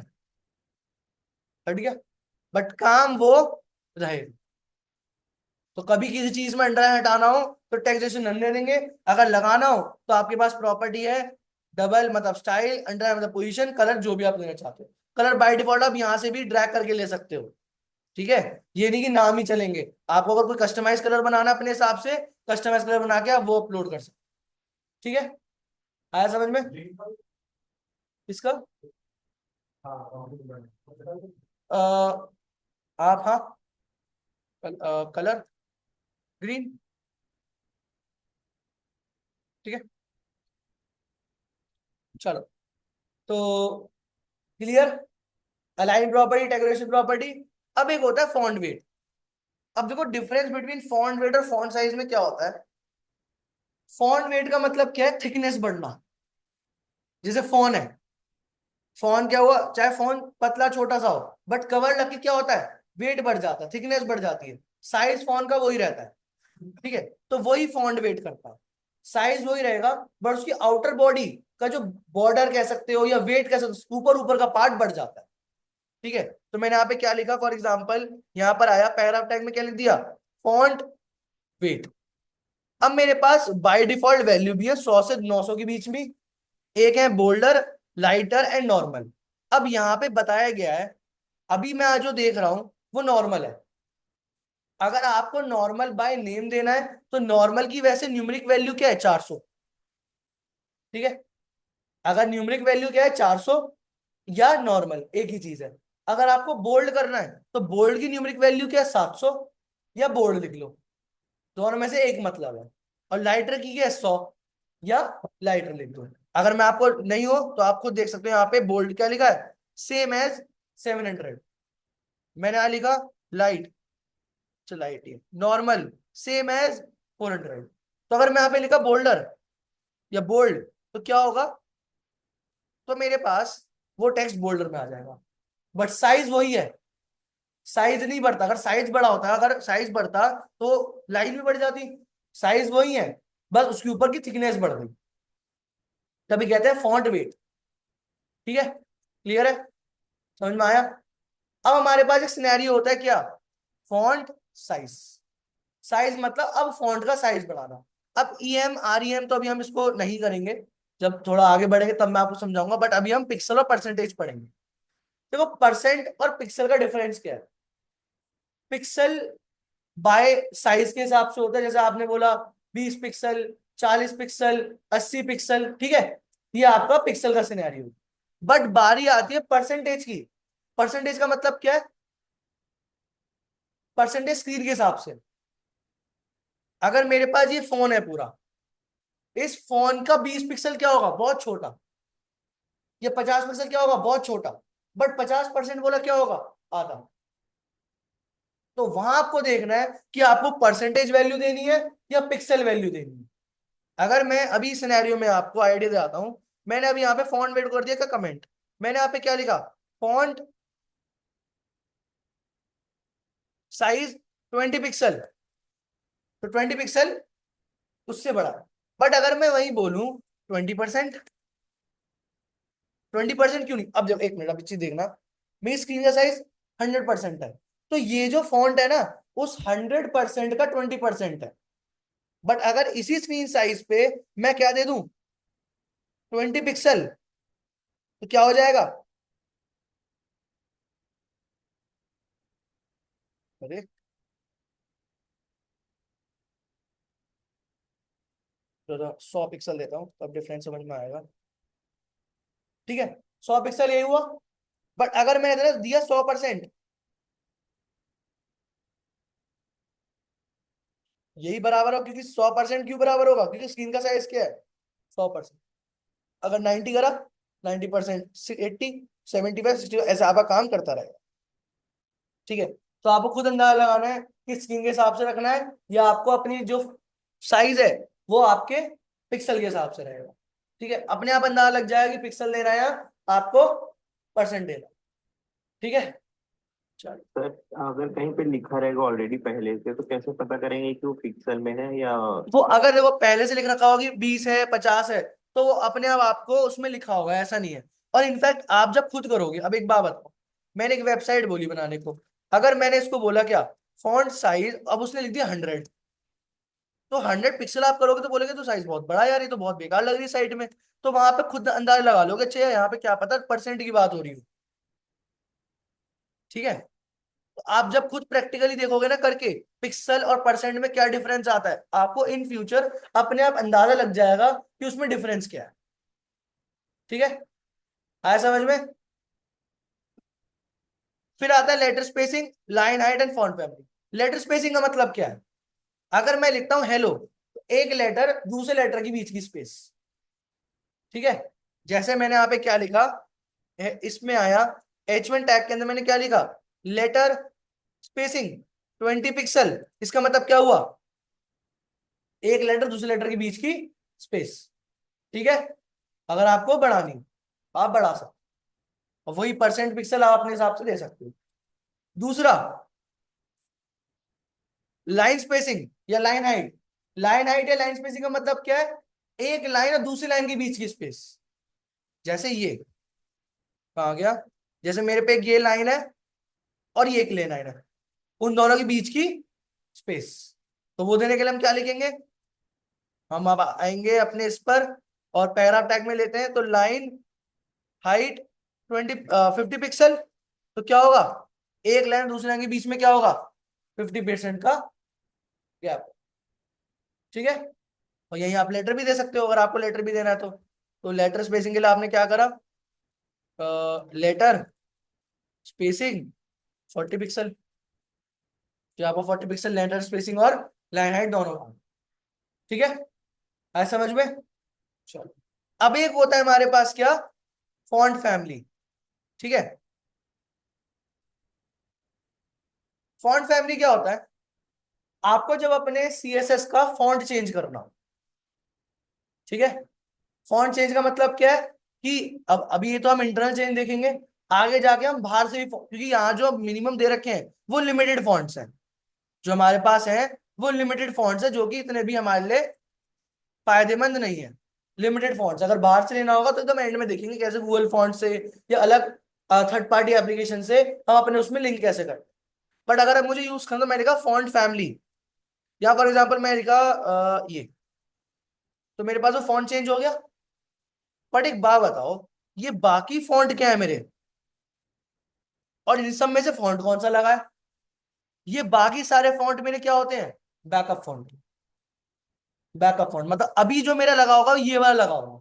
हट गया, बट काम वो रहेगा। तो कभी किसी चीज में अंडरलाइन हटाना हो तो टेक्स्ट नन दे देंगे, अगर लगाना हो तो आपके पास प्रॉपर्टी है डबल, मतलब स्टाइल, अंडरलाइन मतलब पोजीशन, कलर जो भी आप लेना चाहते हो। कलर बाय डिफॉल्ट आप यहां से भी ड्रैग करके ले सकते हो। ठीक है, ये नहीं कि नाम ही चलेंगे, आपको अगर कोई कस्टमाइज कलर बनाना अपने हिसाब से, कस्टमाइज कलर बना के आप वो अपलोड कर सकते हो। ठीक है, आया समझ में? इसका आप, हाँ, कलर ग्रीन। ठीक है, चलो, तो clear, align property, decoration property. अब एक होता है फॉन्ट वेट। अब देखो डिफरेंस बिटवीन फॉन्ट वेट और फॉन्ट साइज में क्या होता है। फॉन्ट वेट का मतलब क्या है? थिकनेस बढ़ना। जैसे फोन है, फोन क्या हुआ, चाहे फोन पतला छोटा सा हो, बट कवर लग के क्या होता है, वेट बढ़ जाता है, थिकनेस बढ़ जाती है। साइज फोन का वही रहता है, ठीक है। तो वही फॉन्ट वेट करता है, साइज वही रहेगा, बट उसकी आउटर बॉडी का जो बॉर्डर कह सकते हो या वेट कह सकते हो, ऊपर ऊपर का पार्ट बढ़ जाता है, ठीक है। तो मैंने यहाँ पे क्या लिखा, फॉर एग्जाम्पल यहाँ पर आया पैराग्राफ टैग में क्या लिख दिया, फॉन्ट वेट। अब मेरे पास बाय डिफॉल्ट वैल्यू भी है 100 से 900 के बीच में, एक है बोल्डर, लाइटर एंड नॉर्मल। अब यहाँ पे बताया गया है, अभी मैं आज जो देख रहा हूं वो नॉर्मल है। अगर आपको नॉर्मल बाय नेम देना है तो नॉर्मल की वैसे न्यूमेरिक वैल्यू क्या है, 400, ठीक है। अगर न्यूमेरिक वैल्यू क्या है, 400, या नॉर्मल एक ही चीज है। अगर आपको बोल्ड करना है तो बोल्ड की न्यूमेरिक वैल्यू क्या है, 700, या बोल्ड लिख लो, दोनों में से एक मतलब है। और लाइटर की क्या है, 100, या लाइटर लिख दो। अगर मैं आपको नहीं हो तो आप खुद देख सकते हो, यहाँ पे बोल्ड क्या लिखा है, सेम एज 700। मैंने यहाँ लिखा लाइट, चलो लाइट ही नॉर्मल, सेम एज 400। तो अगर मैं यहाँ पे लिखा बोल्डर या बोल्ड तो क्या होगा, तो मेरे पास वो टेक्स्ट बोल्डर में आ जाएगा, बट साइज वही है, साइज नहीं बढ़ता। अगर साइज बड़ा होता, अगर साइज बढ़ता तो लाइन भी बढ़ जाती। साइज वही है, बस उसके ऊपर की थिकनेस बढ़ गई, तभी कहते हैं फॉन्ट वेट, ठीक है। क्लियर है, समझ में आया। अब हमारे पास एक सिनेरियो होता है क्या, फॉन्ट साइज। साइज मतलब अब फॉन्ट का साइज बढ़ाना। अब ईएम आरईएम तो अभी हम इसको नहीं करेंगे, जब थोड़ा आगे बढ़ेंगे तब मैं आपको समझाऊंगा, बट अभी हम पिक्सल और परसेंटेज पढ़ेंगे। देखो परसेंट और पिक्सल का डिफरेंस क्या है। पिक्सल बाय साइज के हिसाब से होता है, जैसे आपने बोला 20 पिक्सल, 40 पिक्सल, 80 पिक्सल, ठीक है। ये आपका पिक्सल का सिनेरियो। बट बारी आती है परसेंटेज की। परसेंटेज का मतलब क्या है, परसेंटेज स्क्रीन के हिसाब से। अगर मेरे पास ये फोन है पूरा, इस फोन का 20 पिक्सल क्या होगा, बहुत छोटा। ये 50 पिक्सल क्या होगा, बहुत छोटा। बट 50% बोला क्या होगा, आधा। तो वहां आपको देखना है कि आपको परसेंटेज वैल्यू देनी है या पिक्सल वैल्यू देनी है। अगर मैं अभी सिनेरियो में आपको आइडिया दिलाता हूं, मैंने अभी यहाँ पे फॉन्ट वेट कर दिया का कमेंट, मैंने यहाँ पे क्या लिखा, फॉन्ट साइज 20 पिक्सल, तो 20 पिक्सल उससे बड़ा। बट अगर मैं वही बोलूं 20%, 20% क्यों नहीं, अब जब एक मिनट अब चीज देखना, मेरी स्क्रीन का साइज 100% है, तो ये जो फॉन्ट है ना, उस 100% का 20% है। बट अगर इसी स्क्रीन साइज पे मैं क्या दे दूं, 20 पिक्सल, तो क्या हो जाएगा, अरे तो 100 पिक्सल देता हूँ तब डिफरेंस समझ में आएगा, ठीक है। 100 पिक्सल यही हुआ। बट अगर मैंने इधर दिया 100%, यही बराबर हो, क्योंकि 100% क्यों बराबर होगा, क्योंकि स्क्रीन का साइज क्या है, 100%। अगर 90 करा, 90%, 80, 75, 60, ऐसे आपका काम करता रहेगा, ठीक है। तो आपको खुद अंदाजा लगाना है कि स्क्रीन के हिसाब से रखना है, या आपको अपनी जो साइज है वो आपके पिक्सल के हिसाब से रहेगा, ठीक है। अपने आप अंदाजा लग जाएगा कि पिक्सल देना है या आपको परसेंट देना, ठीक है। चलो, सर अगर कहीं पे लिखा रहेगा ऑलरेडी पहले से तो कैसे पता करेंगे कि वो पिक्सल में है या। वो अगर देखो पहले से लिख रखा होगा कि 20 है, 50 है, तो वो अपने आप आपको उसमें लिखा होगा, ऐसा नहीं है। और इनफैक्ट आप जब खुद करोगे, अब एक बात बताओ, मैंने एक वेबसाइट बोली बनाने को, अगर मैंने इसको बोला क्या, फॉन्ट साइज, अब उसने लिख दिया 100, तो 100 पिक्सल आप करोगे तो बोलोगे तो साइज बहुत बड़ा है यार, ये तो बहुत बेकार लग रही है साइड में। तो वहां पे खुद अंदाजा लगा लोगे, अच्छा यहाँ पे क्या पता परसेंट की बात हो रही हो, ठीक है। तो आप जब खुद प्रैक्टिकली देखोगे ना करके, पिक्सल और परसेंट में क्या डिफरेंस आता है, आपको इन फ्यूचर अपने आप अंदाजा लग जाएगा कि उसमें डिफरेंस क्या है, ठीक है। आया समझ में। फिर आता है letter spacing, line height and font family. Letter spacing का मतलब क्या है, अगर मैं लिखता हूं हेलो, तो एक लेटर दूसरे लेटर के बीच की स्पेस, ठीक है। जैसे मैंने यहाँ पे क्या लिखा, इसमें आया H1 टैग के अंदर मैंने क्या लिखा, लेटर स्पेसिंग 20 पिक्सल, इसका मतलब क्या हुआ, एक लेटर दूसरे लेटर के बीच की स्पेस। ठीक है, अगर आपको बढ़ानी हो, आप बढ़ा सकते हो, और वही परसेंट पिक्सल आप अपने हिसाब से दे सकते हो। दूसरा, लाइन स्पेसिंग या लाइन हाइट। लाइन हाइट या लाइन स्पेसिंग का मतलब क्या है? एक लाइन और दूसरी लाइन के बीच की स्पेस। जैसे ये कहा गया, जैसे मेरे पे एक ये लाइन है और ये एक ले लाइन है, उन दोनों के बीच की स्पेस। तो वो देने के लिए हम क्या लिखेंगे? हम अब आएंगे अपने इस पर, और पैरा टैग में लेते हैं, तो लाइन हाइट 50 पिक्सल। तो क्या होगा? एक लाइन दूसरे लाइन के बीच में क्या होगा? 50% का गैप। ठीक है, और यही आप लेटर भी दे सकते हो अगर आपको लेटर भी देना है तो लेटर स्पेसिंग के लिए आपने क्या करा? Letter spacing 40 pixel. तो आपको 40 पिक्सल लेटर स्पेसिंग और लाइन हाइट दोनों का। ठीक है, आए समझ में? चलो, अब एक होता है हमारे पास क्या? Font family. ठीक है, फॉन्ट फैमिली क्या होता है? आपको जब अपने सीएसएस का फॉन्ट चेंज करना हो, ठीक है, फॉन्ट चेंज का मतलब क्या है? कि अब अभी ये तो हम इंटरनल चेंज देखेंगे, आगे जाके हम बाहर से भी क्योंकि यहाँ जो मिनिमम दे रखे हैं वो लिमिटेड फॉन्ट्स हैं, जो हमारे पास है वो लिमिटेड फॉन्ट्स है, जो कि इतने भी हमारे लिए फायदेमंद नहीं है। लिमिटेड फॉन्ट्स अगर बाहर से लेना होगा तो एकदम एंड में देखेंगे कैसे गूगल फॉन्ट से या अलग थर्ड पार्टी एप्लीकेशन से हम अपने उसमें लिंक कैसे करें। बट अगर अब मुझे यूज करना, तो मैंने कहा फॉन्ट फैमिली, या फॉर एग्जाम्पल मैंने कहा ये, तो मेरे पास वो फॉन्ट चेंज हो गया। बट एक बात बताओ, ये बाकी फॉन्ट क्या है मेरे, और इन सब में से फॉन्ट कौन सा लगा है? ये बाकी सारे फॉन्ट मेरे क्या होते हैं? Backup font. बैकअप फॉन्ट मतलब अभी जो मेरा लगा होगा ये वाला लगा होगा,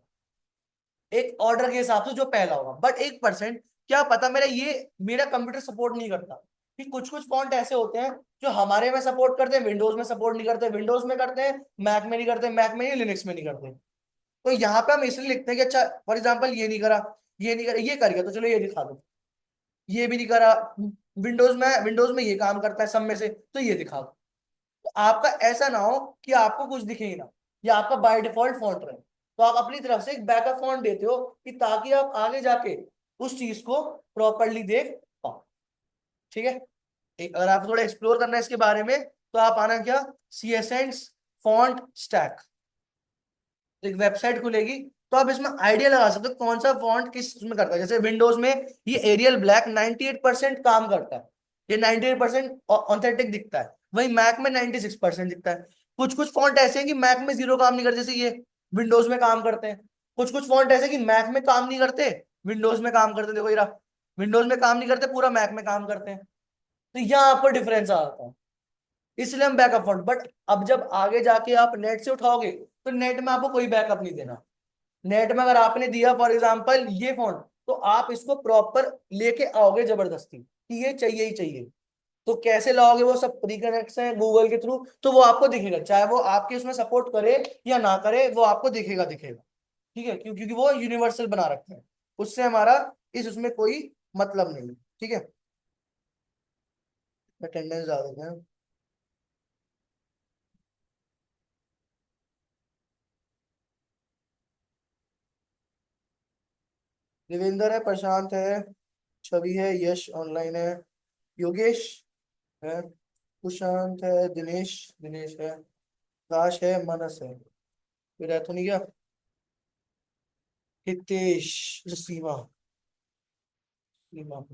एक ऑर्डर के हिसाब से जो पहला होगा। बट 1% क्या पता मेरा ये, मेरा कंप्यूटर सपोर्ट नहीं करता। कि कुछ कुछ फॉन्ट ऐसे होते हैं जो हमारे में सपोर्ट करते हैं, विंडोज में सपोर्ट नहीं करते, विंडोज में करते हैं, मैक में नहीं करते, मैक में नहीं, लिनक्स में नहीं करते। तो यहाँ पे हम इसलिए लिखते हैं कि अच्छा फॉर एग्जाम्पल ये नहीं करा, ये नहीं करा, ये कर गया तो चलो ये दिखा दो, ये भी नहीं करा, विंडोज में ये काम करता है सब में से, तो ये दिखा दो। तो आपका ऐसा ना हो कि आपको कुछ दिखे ही ना, या आपका बाय डिफॉल्ट फॉन्ट रहे। तो आप अपनी तरफ से एक बैकअप फॉन्ट देते हो कि ताकि आप आगे जाके उस चीज को प्रॉपरली देख पाओ। ठीक है, एक अगर आप थोड़ा एक्सप्लोर करना है इसके बारे में, तो आप आना क्या, CSS फॉन्ट स्टैक, एक वेबसाइट खुलेगी। तो आप इसमें आइडिया लगा सकते हो कौन सा फॉन्ट किस उसमें करता है। जैसे विंडोज में ये एरियल ब्लैक 98% काम करता है, ये 98% ऑथेंटिक दिखता है, वही मैक में 96% दिखता है। कुछ कुछ फॉन्ट ऐसे हैं कि मैक में जीरो काम नहीं करते, जैसे ये विंडोज में काम करते हैं। कुछ कुछ फॉन्ट ऐसे कि मैक में काम नहीं करते, विंडोज में काम करते हैं। देखो ये रहा, विंडोज में काम नहीं करते, पूरा मैक में काम करते हैं। तो यहाँ आपको डिफरेंस आ जाता है, इसलिए हम बैकअप फॉन्ट। बट अब जब आगे जाके आप नेट से उठाओगे, तो नेट में आपको कोई बैकअप नहीं देना। नेट में अगर आपने दिया फॉर एग्जांपल ये फॉन्ट, तो आप इसको प्रॉपर लेके आओगे जबरदस्ती कि ये चाहिए ही चाहिए। तो कैसे लाओगे? वो सब प्री कनेक्ट है गूगल के थ्रू, तो वो आपको दिखेगा, चाहे वो आपके उसमें सपोर्ट करे या ना करे, वो आपको दिखेगा दिखेगा। ठीक है, क्योंकि वो यूनिवर्सल बना रखते हैं, उससे हमारा इस उसमें कोई मतलब नहीं है। ठीक है, अटेंडेंस ज्यादा है। देवेंद्र है, प्रशांत है, छवि है, यश ऑनलाइन है, योगेश है, कुशांत है, दिनेश दिनेश है, काश है, मनस है, फिर है तो नहीं क्या, हितेश, सीमा, सीमा।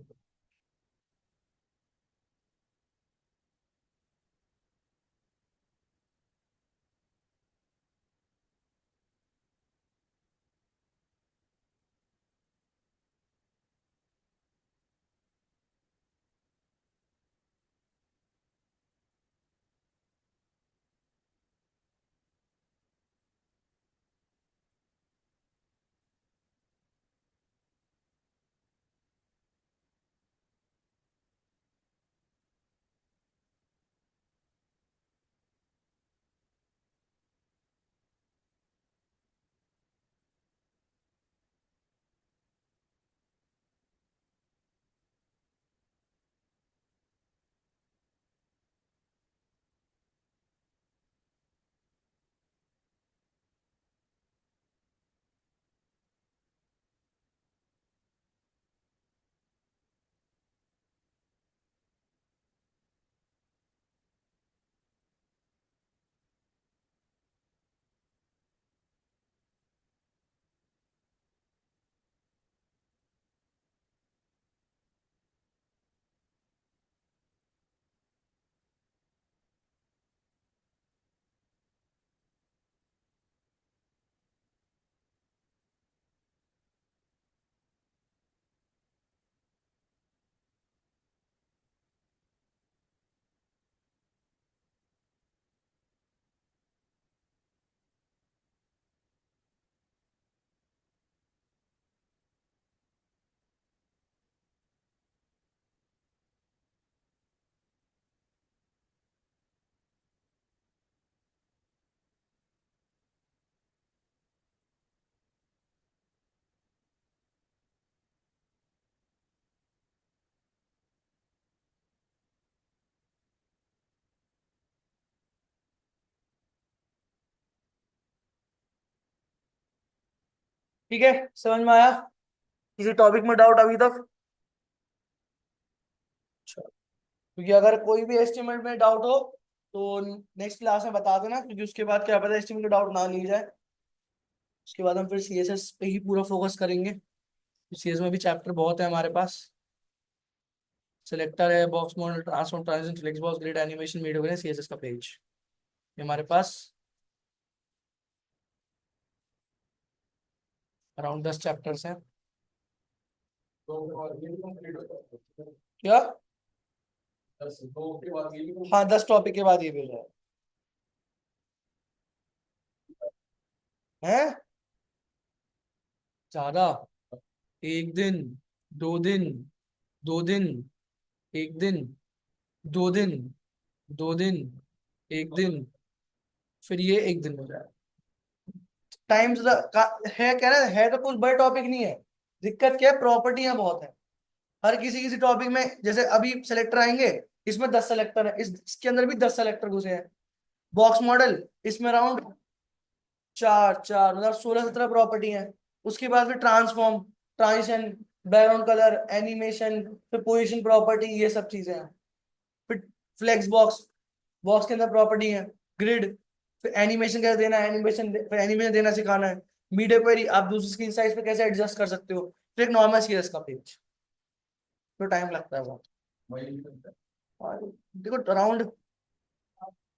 ठीक है, समझ में आया? किसी टॉपिक में डाउट अभी तक? अच्छा, क्योंकि अगर कोई भी एस्टिमेट में डाउट हो तो नेक्स्ट क्लास में बता देना, क्योंकि उसके बाद क्या पता एस्टिमेट में डाउट ना ली जाए। उसके बाद हम फिर सीएसएस पे ही पूरा फोकस करेंगे। सीएस में भी चैप्टर बहुत है हमारे पास। सिलेक्टर है, box model, transform, transition, flex box, grid, animation, media वगैरह, सीएसएस का पेज ये हमारे पास अराउंड 10 चैप्टर्स हैं। क्या? हाँ, 10 टॉपिक के बाद ये भी हो जाए है। ज्यादा? एक दिन, 2 दिन, 2 दिन, एक दिन, 2 दिन, 2 दिन, एक दिन, फिर ये एक दिन हो जाए। टाइम है क्या ना, है तो कुछ बड़े टॉपिक नहीं है। दिक्कत क्या है, प्रॉपर्टियां बहुत है। हर किसी किसी टॉपिक में, जैसे अभी सेलेक्टर आएंगे, इसमें 10 सेलेक्टर है, इसके अंदर भी 10 सेलेक्टर घुसे हैं। बॉक्स मॉडल, इसमें अराउंड चार चार मतलब 16-17 प्रॉपर्टी है। उसके बाद फिर transform, transition, background colour, animation, फिर पोजीशन प्रॉपर्टी, ये सब चीजें हैं। फिर फ्लेक्स बॉक्स, बॉक्स के अंदर प्रॉपर्टी है। ग्रिड, फिर एनिमेशन कैसे देना है, एनिमेशन फिर एनिमेशन देना सिखाना है। मीडिया क्वेरी, आप दूसरी स्क्रीन साइज पे कैसे एडजस्ट कर सकते हो। फिर एक नॉर्मल सीएस का पेज, तो टाइम लगता है बहुत। और देखो अराउंड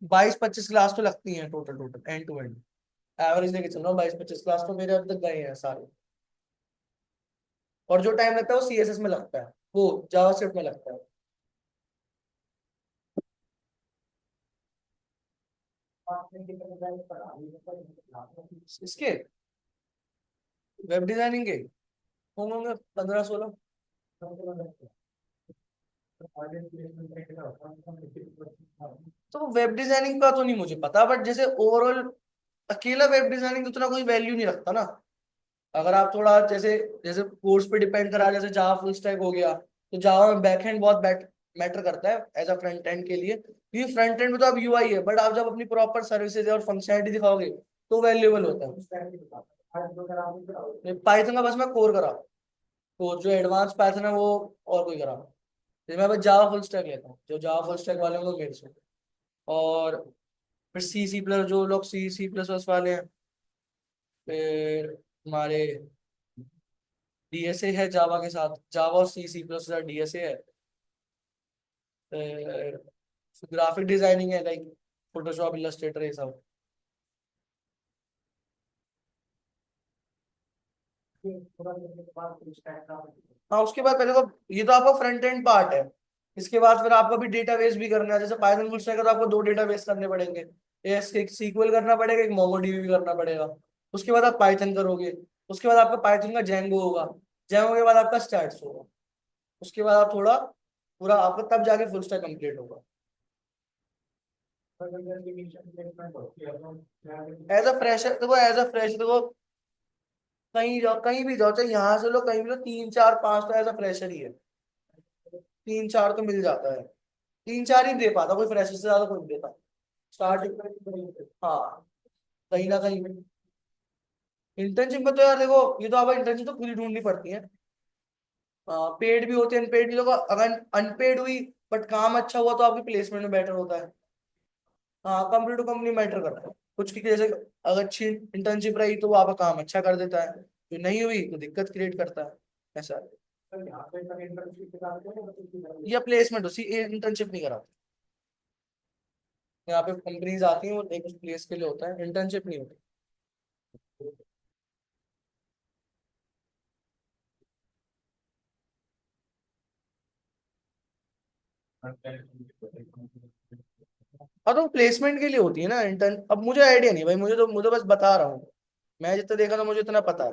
22-25 क्लास तो लगती हैं total, total end to end. Average लेके चल रहा हूँ, 22-25 क्लास तो मेरे अब तक गए हैं सारे। और जो टाइम लगता है वो सीएसएस में लगता है, वो जावास्क्रिप्ट में लगता है। इसके वेब डिजाइनिंग के होंगे 15-16। तो वेब डिजाइनिंग का तो नहीं मुझे पता, बट जैसे ओवरऑल अकेला वेब डिजाइनिंग उतना कोई वैल्यू नहीं रखता ना। अगर आप थोड़ा जैसे जैसे कोर्स पे डिपेंड करा, जैसे जावा फुल स्टैक हो गया, तो जावा में बैक एंड बहुत मैटर करता है एज अ फ्रंट एंड के लिए, क्योंकि फ्रंट एंड में तो आप यूआई है, बट आप जब अपनी प्रॉपर सर्विसेज और फंक्शनलिटी दिखाओगे तो वैल्यूएबल होता है। पाइथन का बस मैं कोर करा, तो जो एडवांस पाइथन है वो और कोई करा। जैसे मैं बस जावा फुल स्टैक लेता हूँ, जो जावा फुल स्टैक वाले हैं वो मेरे से। और फिर सी सी प्लस, जो लोग सी सी प्लस प्लस वाले हैं, फिर हमारे डीएसए है जावा के साथ, जावा और सी सी प्लस डीएसए है। फिर ग्राफिक डिजाइनिंग है, लाइक फोटोशॉप, इलस्ट्रेटर, ये सब। हाँ, उसके बाद पहले तो ये तो आपका फ्रंट एंड पार्ट है। इसके बाद फिर आपको भी डेटाबेस भी करना है, जैसे पाइथन फुल स्टैक है तो आपको 2 डेटाबेस करने पड़ेंगे। एक सीक्वल करना पड़ेगा, एक मोंगोडीबी भी करना पड़ेगा। उसके बाद आप पाइथन करोगे। उसके बाद आपका पाइथन का जेंगो होगा। जेंगो के बाद आपका स्टैट्स होगा। उसके बाद आप थोड़ा पूरा आपका, तब जाके फुल स्टैक कंप्लीट होगा। एज अ फ्रेशर देखो, एज अ फ्रेशर देखो, कहीं जाओ, कहीं भी जाओ, चाहे यहाँ से लो कहीं भी लो, 3-4-5 तो एज अ फ्रेशर ही है। 3-4 तो मिल जाता है। 3-4 ही दे पाता कोई, फ्रेशर से ज्यादा कोई नहीं देता स्टार्टिंग। हाँ, कहीं ना कहीं। इंटर्नशिप में तो यार देखो, ये तो आप इंटर्नशिप तो पूरी ढूंढनी पड़ती है। पेड भी होती है, अनपेड भी। देखो अगर अनपेड हुई बट काम अच्छा हुआ तो आपकी प्लेसमेंट में बेटर होता है। हाँ, कंपनी टू कंपनी मैटर करता है। कुछ की जैसे अगर अच्छी इंटर्नशिप रही तो वो आपका काम अच्छा कर देता है, जो नहीं हुई तो दिक्कत क्रिएट करता है। ऐसा है। या प्लेसमेंट उसी इंटर्नशिप नहीं कराते। यहाँ पे कंपनीज आती हैं, वो एक उस प्लेस के लिए होता है, इंटर्नशिप नहीं होती। हाँ, तो प्लेसमेंट के लिए होती है ना इंटर्न। अब मुझे आइडिया नहीं भाई, मुझे तो बस बता रहा हूँ। मैं जितना देखा था मुझे इतना पता है।